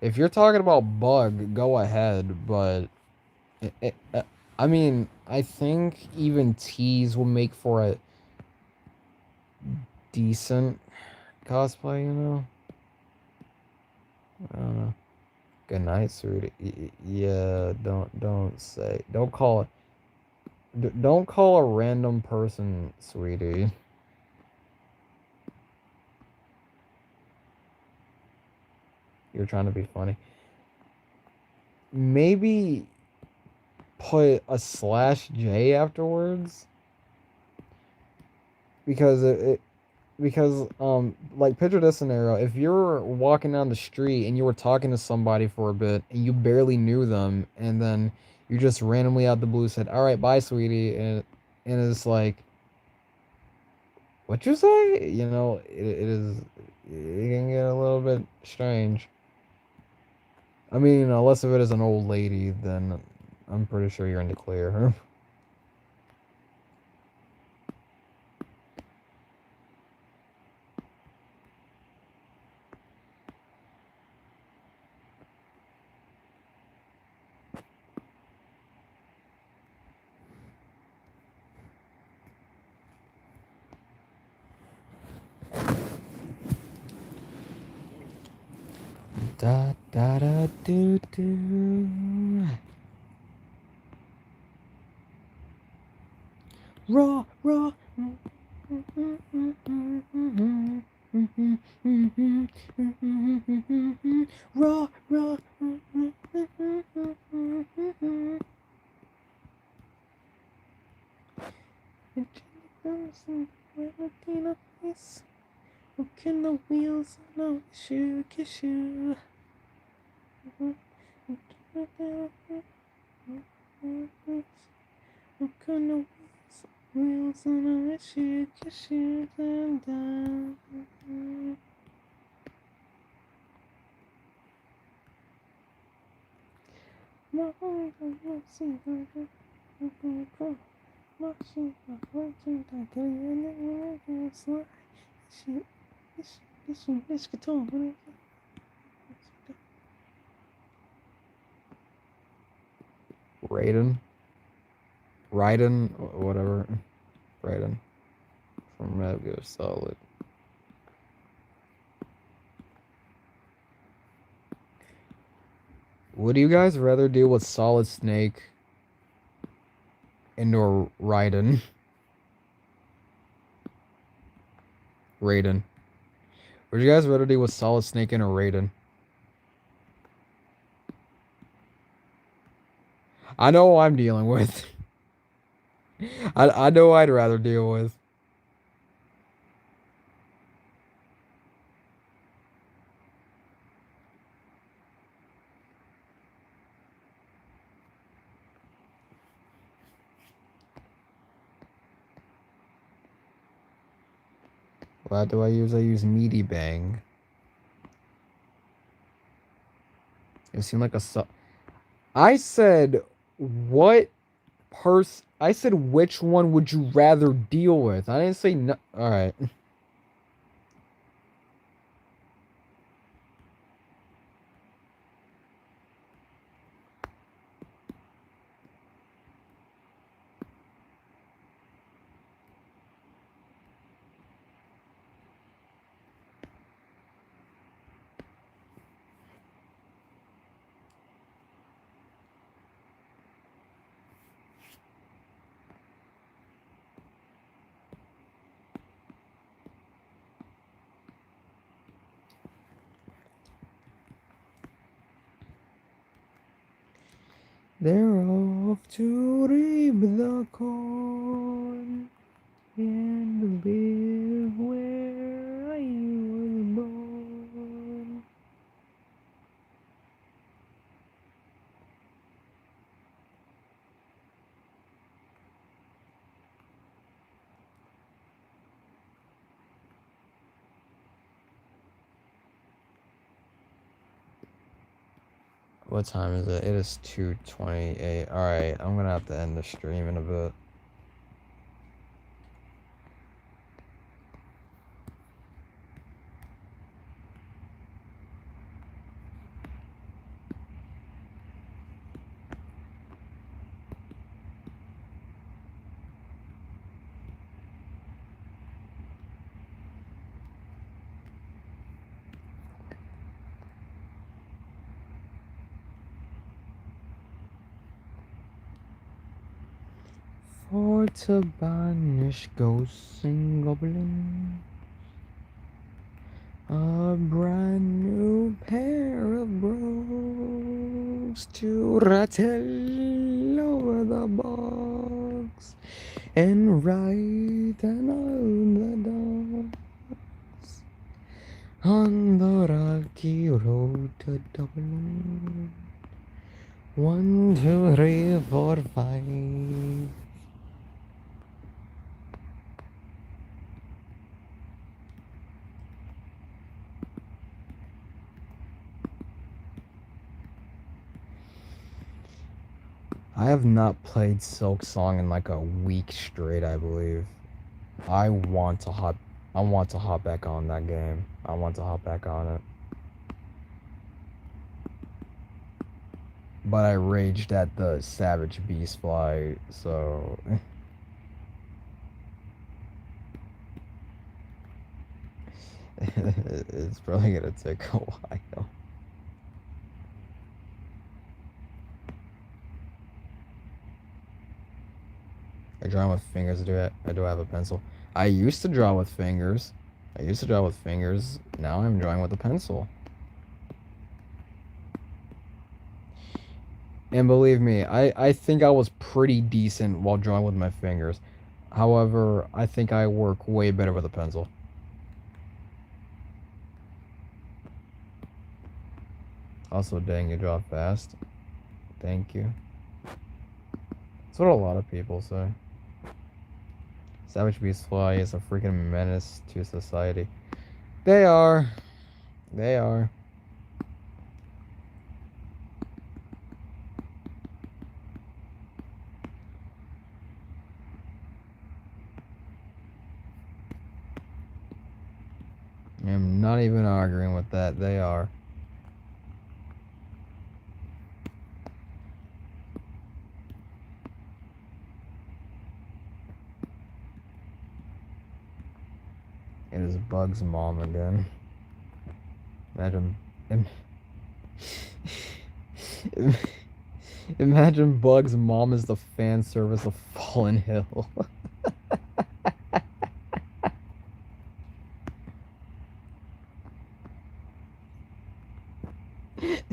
If you're talking about bug, go ahead, but I mean, I think even teas will make for a decent cosplay, you know? I don't know. Good night, sweetie. Yeah, don't call don't call a random person sweetie. You're trying to be funny. Maybe put a slash J afterwards because because like picture this scenario, if you're walking down the street and you were talking to somebody for a bit and you barely knew them and then you just randomly out the blue said, all right, bye sweetie, and it's like, what you say, you know, it is, it can get a little bit strange. I mean, unless if it is an old lady, then I'm pretty sure you're in the clear. Da da da do do. Raw, raw. Raw, raw. Can the wheels no shoe shoe? Can the wheels no shoe shoe down? Raiden, Raiden, whatever, Raiden from Metal Gear Solid. Would you guys rather deal with Solid Snake and or Raiden? Raiden. Would you guys rather deal with Solid Snake and or Raiden? I know who I'm dealing with. I know I'd rather deal with. What do I use? I use Meaty Bang. It seemed like a I said what I said which one would you rather deal with? I didn't say no. All right. They're off to reap the corn and live where I was born. What time is it? It is 2:28. Alright, I'm gonna have to end the stream in a bit. For to banish ghosts and goblins, a brand new pair of brogues to rattle over the bogs and ride and all the dogs on the rocky road to Dublin. 1, 2, 3, 4, 5. I have not played Silk Song in like a week straight, I believe. I want to hop back on that game. I want to hop back on it. But I raged at the Savage Beast Fly, so it's probably gonna take a while. I draw with fingers. I do have a pencil. I used to draw with fingers. Now I'm drawing with a pencil. And believe me, I think I was pretty decent while drawing with my fingers. However, I think I work way better with a pencil. Also, dang, you draw fast. Thank you. That's what a lot of people say. Savage Beast Fly is a freaking menace to society. They are. They are. I'm not even arguing with that. They are. It is Bug's mom again. Imagine. Imagine Bug's mom is the fan service of Fallen Hill.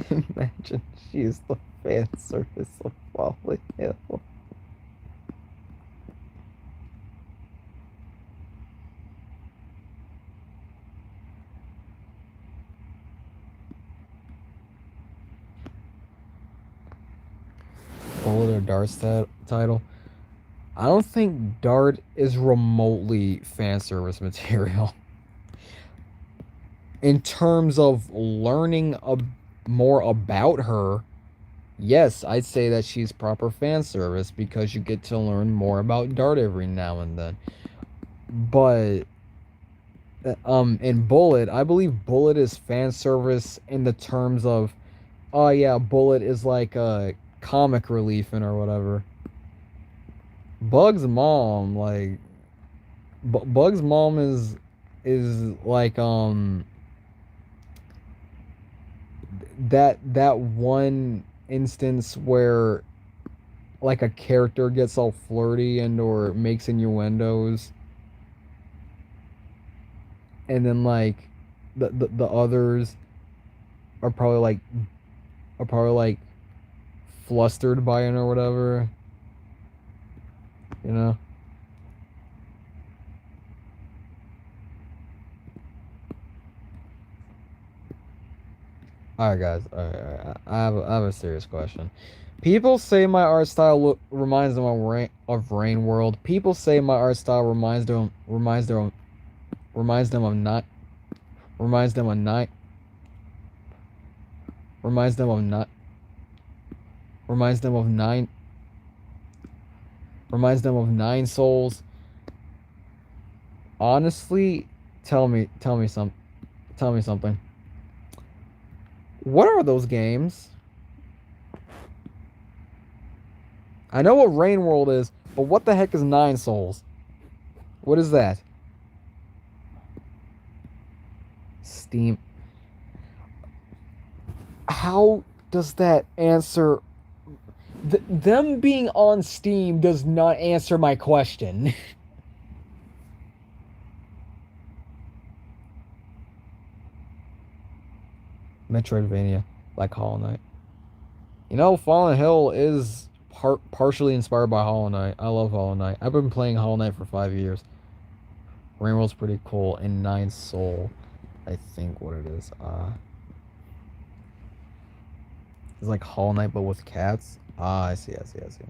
Imagine she is the fan service of Fallen Hill. Bullet or Dart's title? I don't think Dart is remotely fan service material. In terms of learning more about her, yes, I'd say that she's proper fan service because you get to learn more about Dart every now and then. But in Bullet, I believe Bullet is fan service in the terms of, oh yeah, Bullet is like a comic relief and or whatever. Bug's mom, like Bug's mom is like that one instance where like a character gets all flirty and or makes innuendos, and then like the others are probably like flustered by it or whatever, you know. Alright, guys. Alright. I have a serious question. People say my art style reminds them of Rain World. People say my art style reminds them of not reminds them of not reminds them of nine souls. Honestly, tell me something. What are those games? I know what Rain World is, but what the heck is Nine Souls? What is that? Steam. How does that answer? Them being on Steam does not answer my question. Metroidvania, like Hollow Knight. You know, Fallen Hill is partially inspired by Hollow Knight. I love Hollow Knight. I've been playing Hollow Knight for 5 years. Rainworld's pretty cool, and Nine Soul, I think what it is. It's like Hollow Knight but with cats. Ah, I see, I see, I see.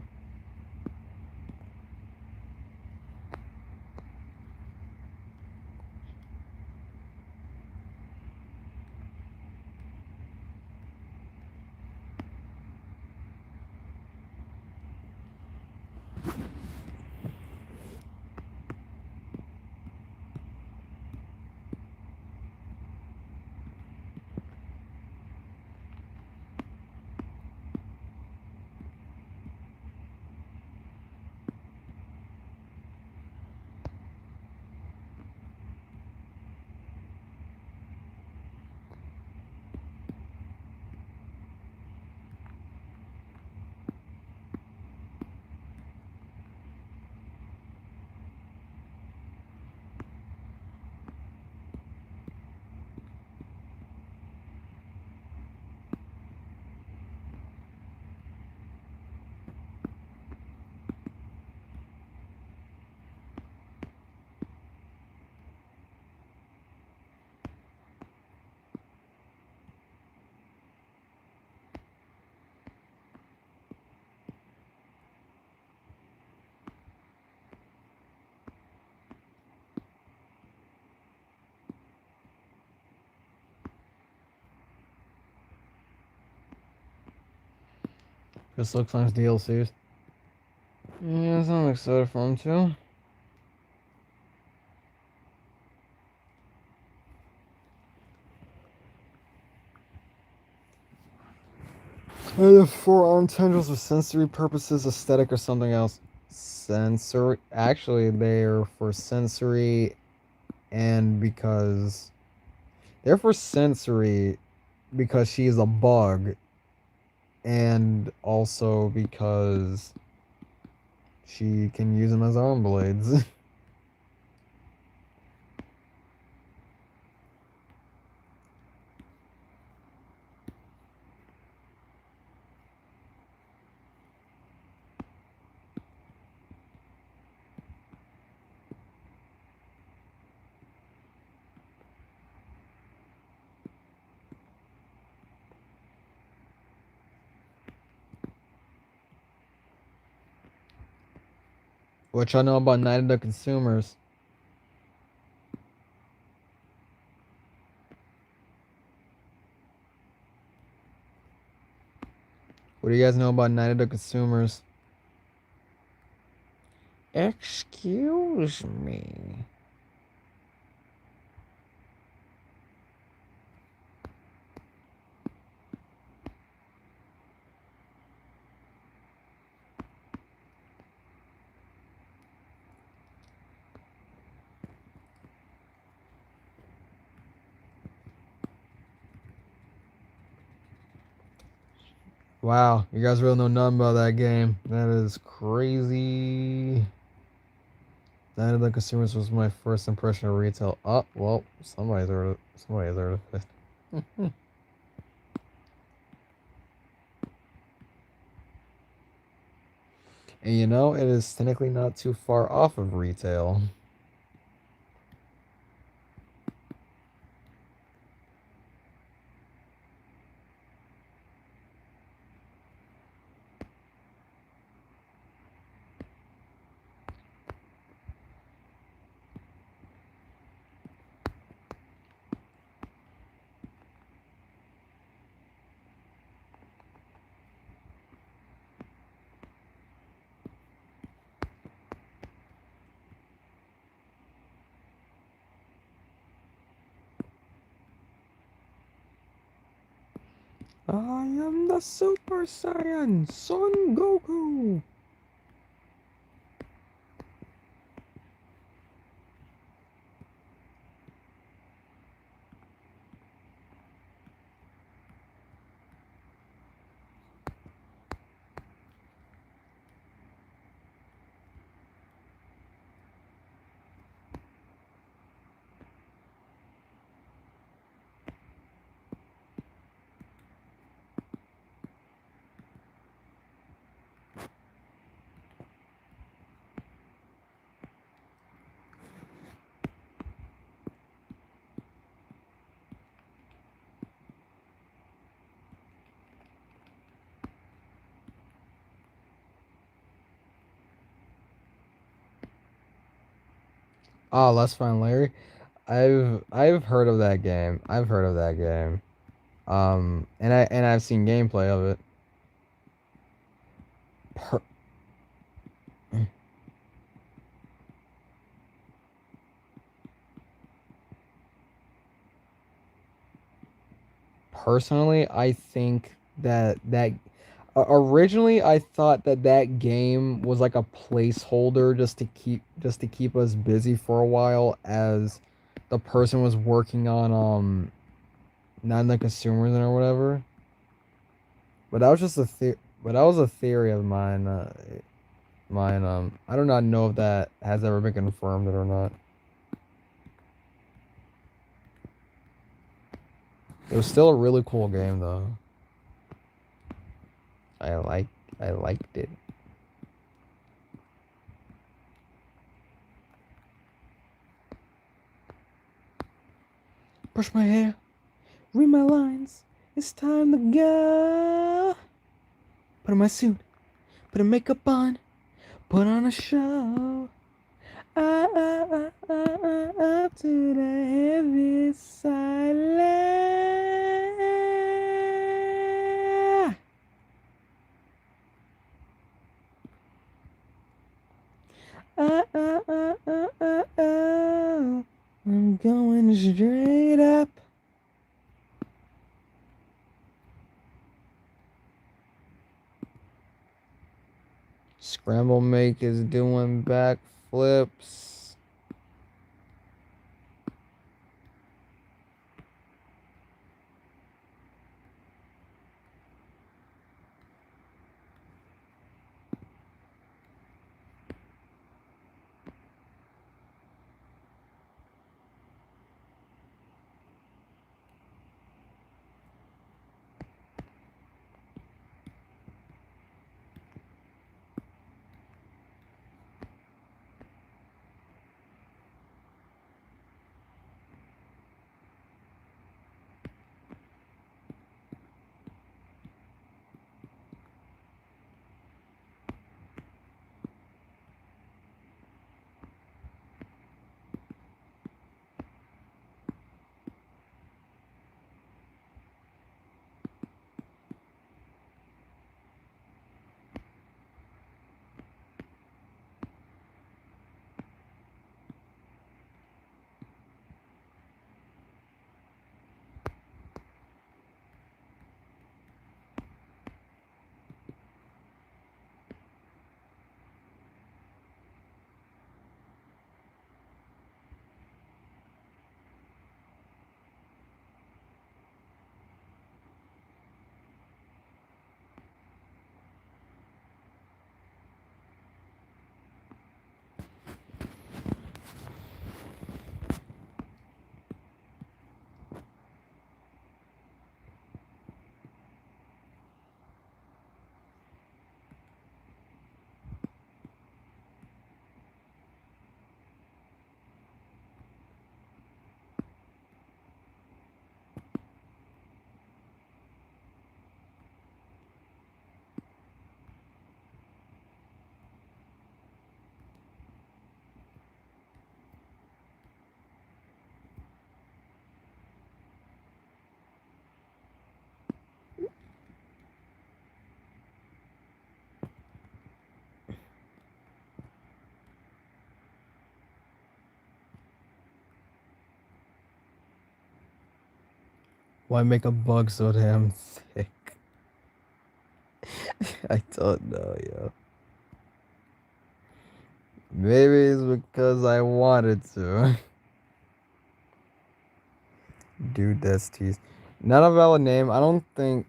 This looks like DLCs. Yes, I'm excited for them too. The four arm tendrils for sensory purposes, aesthetic, or something else. Sensory. Actually, they're for sensory, and because they're for sensory because she's a bug, and also because she can use them as arm blades. Which I know about Night of the Consumers. What do you guys know about Night of the Consumers? Excuse me. Wow, you guys really know nothing about that game. That is crazy. Night of the Consumers was my first impression of retail. Oh, well, somebody's heard of it. And you know, it is technically not too far off of retail. I am the Super Saiyan Son Goku. Oh, Let's Find Larry. I've heard of that game. I've heard of that game. And I've seen gameplay of it. Per- Personally, I think that originally I thought that that game was like a placeholder just to keep us busy for a while as the person was working on not the consumers or whatever. But that was just but that was a theory of mine. I do not know if that has ever been confirmed or not. It was still a really cool game though. I like I liked it. Brush my hair, read my lines. It's time to go. Put on my suit, put a makeup on, put on a show. Up to the heavy side. I'm going straight up. Scramble Make is doing backflips. Why make a bug so damn thick? I don't know, yo. Maybe it's because I wanted to. Dude, that's tease. Not a valid name. I don't think.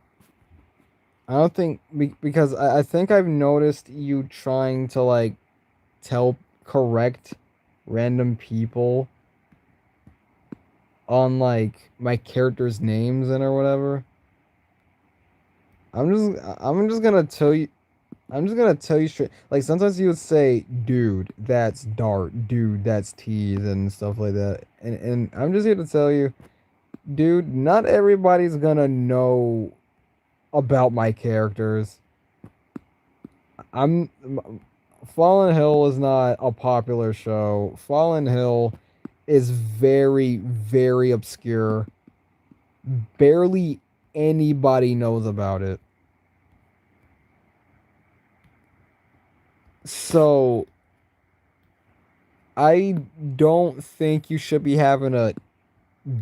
Because I think I've noticed you trying to like tell correct random people on like my characters' names and or whatever. I'm just gonna tell you I'm just gonna tell you straight. Like sometimes you would say, "Dude, that's Dart. Dude, that's Tease," and stuff like that. And I'm just here to tell you, dude, not everybody's gonna know about my characters. I'm Fallen Hill is not a popular show. Fallen Hill is very, very obscure. Barely anybody knows about it. So I don't think you should be having a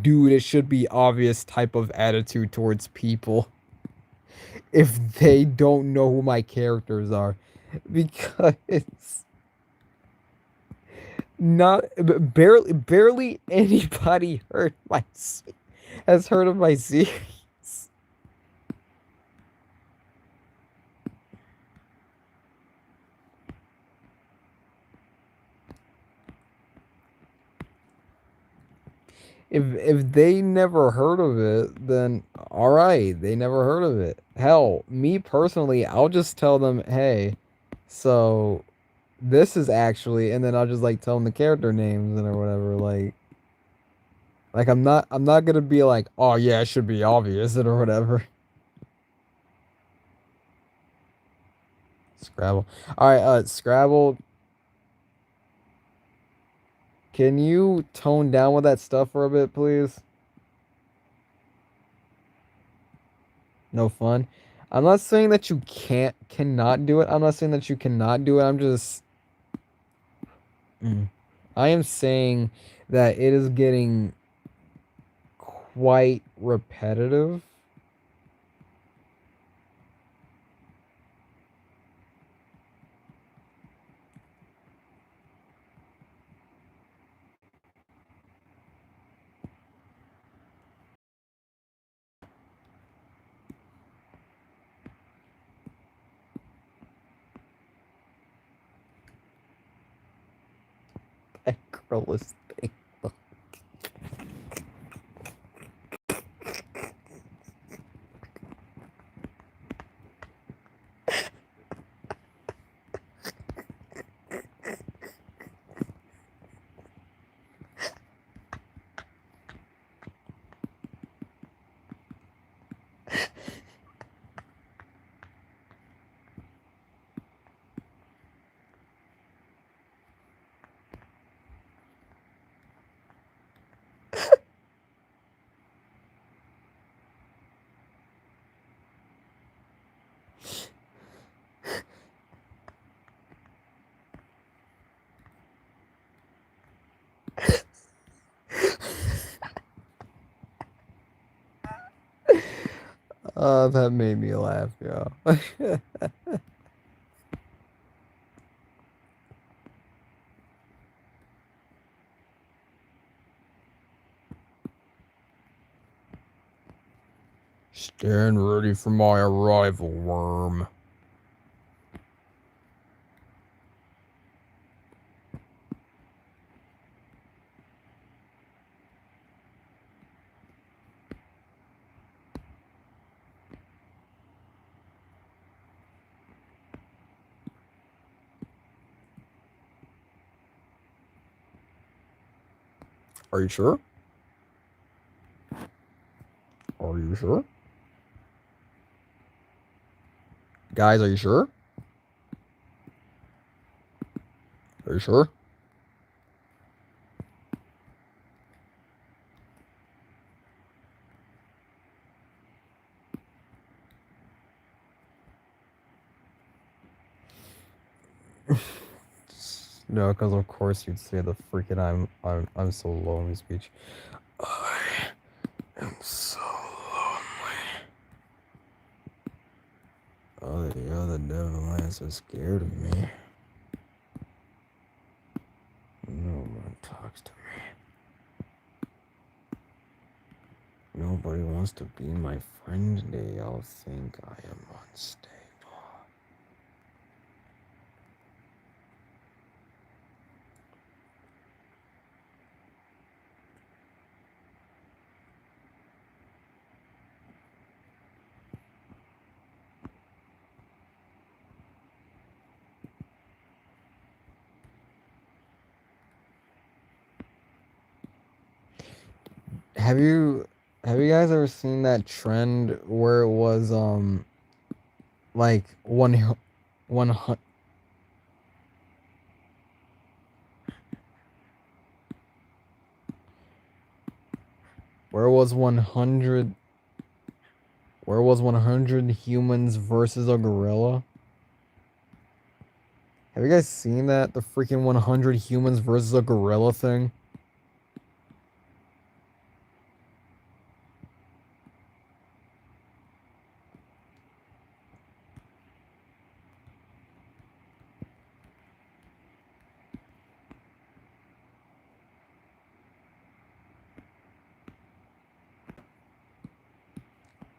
dude, it should be obvious type of attitude towards people if they don't know who my characters are. Because not barely anybody has heard of my series. If they never heard of it, then all right, they never heard of it. Hell, me personally, I'll just tell them, "Hey, so this is actually," and then I'll just like tell them the character names and or whatever. Like I'm not gonna be like, "Oh yeah, it should be obvious," and or whatever. Scrabble. All right, Scrabble. Can you tone down with that stuff for a bit, please? No fun. I'm not saying that you cannot do it. I'm not saying that you cannot do it. I'm just I am saying that it is getting quite repetitive. That girl is thing. That made me laugh, yo. Stand ready for my arrival, worm. Are you sure? Are you sure? Guys, are you sure? Are you sure? No, because of course you'd say the freaking I'm so lonely speech. I am so lonely. Oh, the other devil ants are scared of me. No one talks to me. Nobody wants to be my friend. They all think I am unstable. Have you guys ever seen that trend where it was like one where it was 100 where it was 100 humans versus a gorilla? Have you guys seen that? The freaking 100 humans versus a gorilla thing?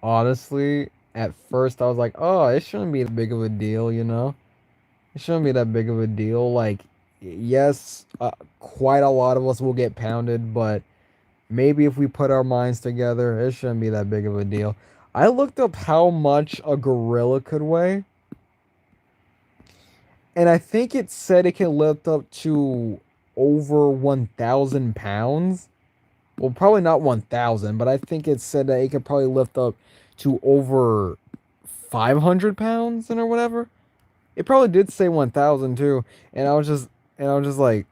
Honestly, at first I was like, oh, it shouldn't be that big of a deal, you know? It shouldn't be that big of a deal. Like, yes, quite a lot of us will get pounded, but maybe if we put our minds together, it shouldn't be that big of a deal. I looked up how much a gorilla could weigh, and I think it said it can lift up to over 1,000 pounds. Well, probably not 1,000, but I think it said that it could probably lift up to over 500 pounds and or whatever. It probably did say 1,000 too, and I was just like,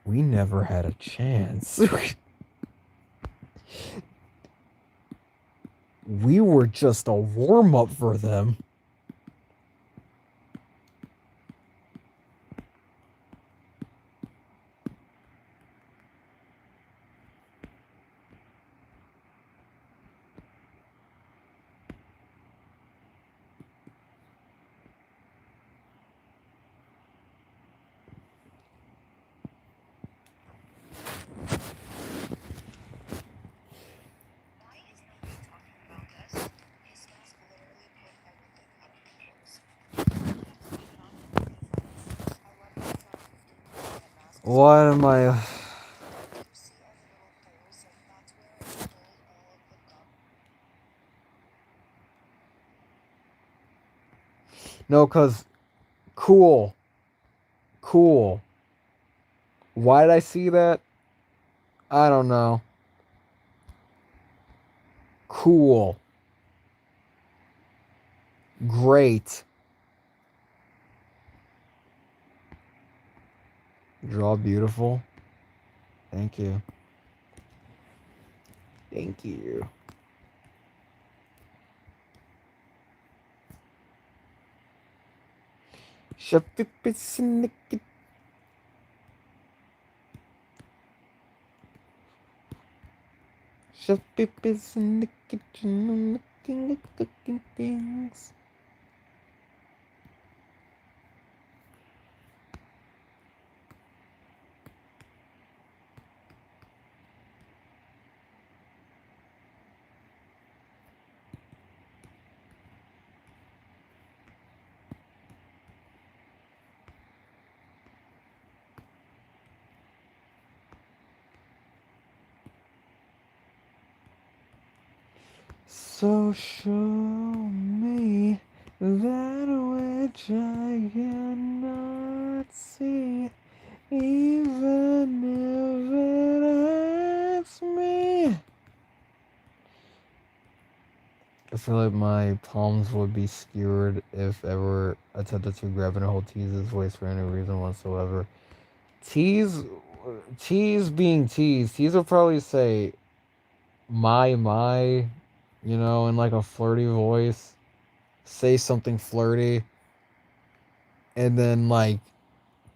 we never had a chance. We were just a warm up for them. What am I? No, cause cool, cool. Why did I see that? I don't know. Cool, great. Draw beautiful. Thank you. Thank you. Chef Pip is in the kitchen looking at cooking things. So show me that which I cannot see, even if it hurts me. I feel like my palms would be skewered if ever attempted to grab and hold Tease's waist for any reason whatsoever. Tease, Tease being Tease, Tease will probably say, my, you know, in like a flirty voice, say something flirty, and then like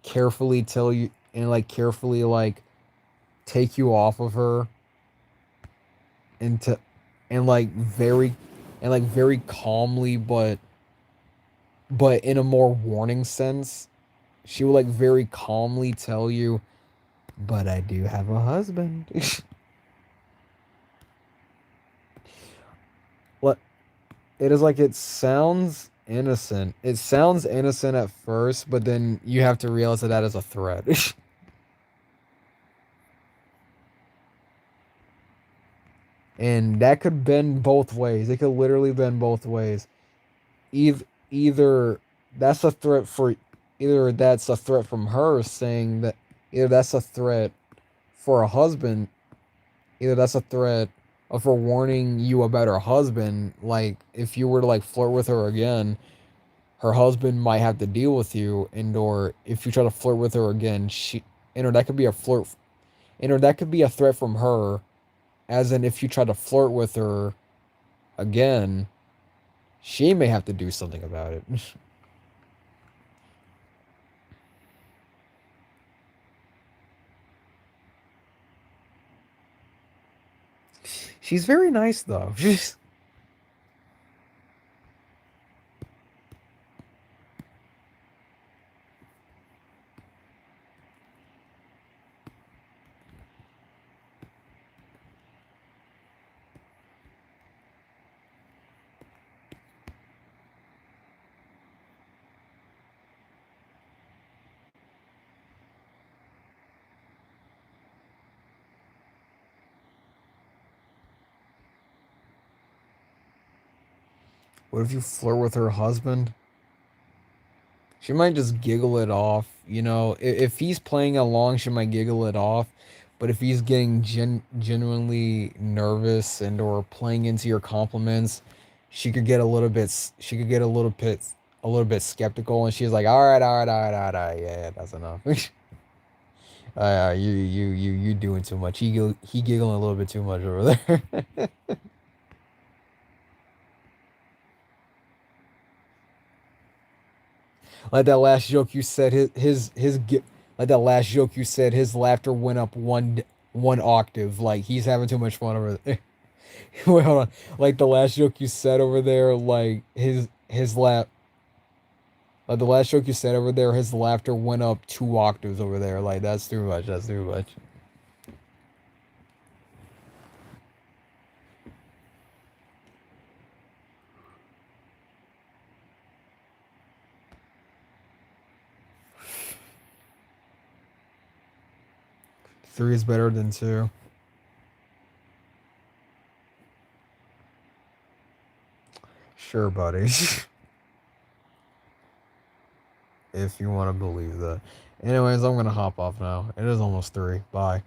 carefully tell you, and like carefully like take you off of her, and to, and like very and like very calmly, but in a more warning sense, she will like very calmly tell you, but I do have a husband. What it is like it sounds innocent. It sounds innocent at first, but then you have to realize that that is a threat. And that could bend both ways. It could literally bend both ways. Either that's a threat for either that's a threat from her saying that either that's a threat for a husband, either that's a threat of her warning you about her husband, like if you were to like flirt with her again, her husband might have to deal with you, and or if you try to flirt with her again, she and or that could be a flirt and or that could be a threat from her, as in if you try to flirt with her again, she may have to do something about it. She's very nice though. She's what if you flirt with her husband? She might just giggle it off. You know, if he's playing along, she might giggle it off. But if he's getting genuinely nervous and or playing into your compliments, she could get a little bit. She could get a little bit skeptical, and she's like, "All right, all right, all right, all right, yeah, yeah, that's enough." You doing too much. He giggling a little bit too much over there. Like that last joke you said, like that last joke you said, his laughter went up one octave. Like he's having too much fun over there. Wait, hold on. Like the last joke you said over there, like his laugh. Like the last joke you said over there, his laughter went up two octaves over there. Like that's too much. That's too much. Three is better than two. Sure, buddy. If you want to believe that. Anyways, I'm gonna hop off now. It is almost three. Bye.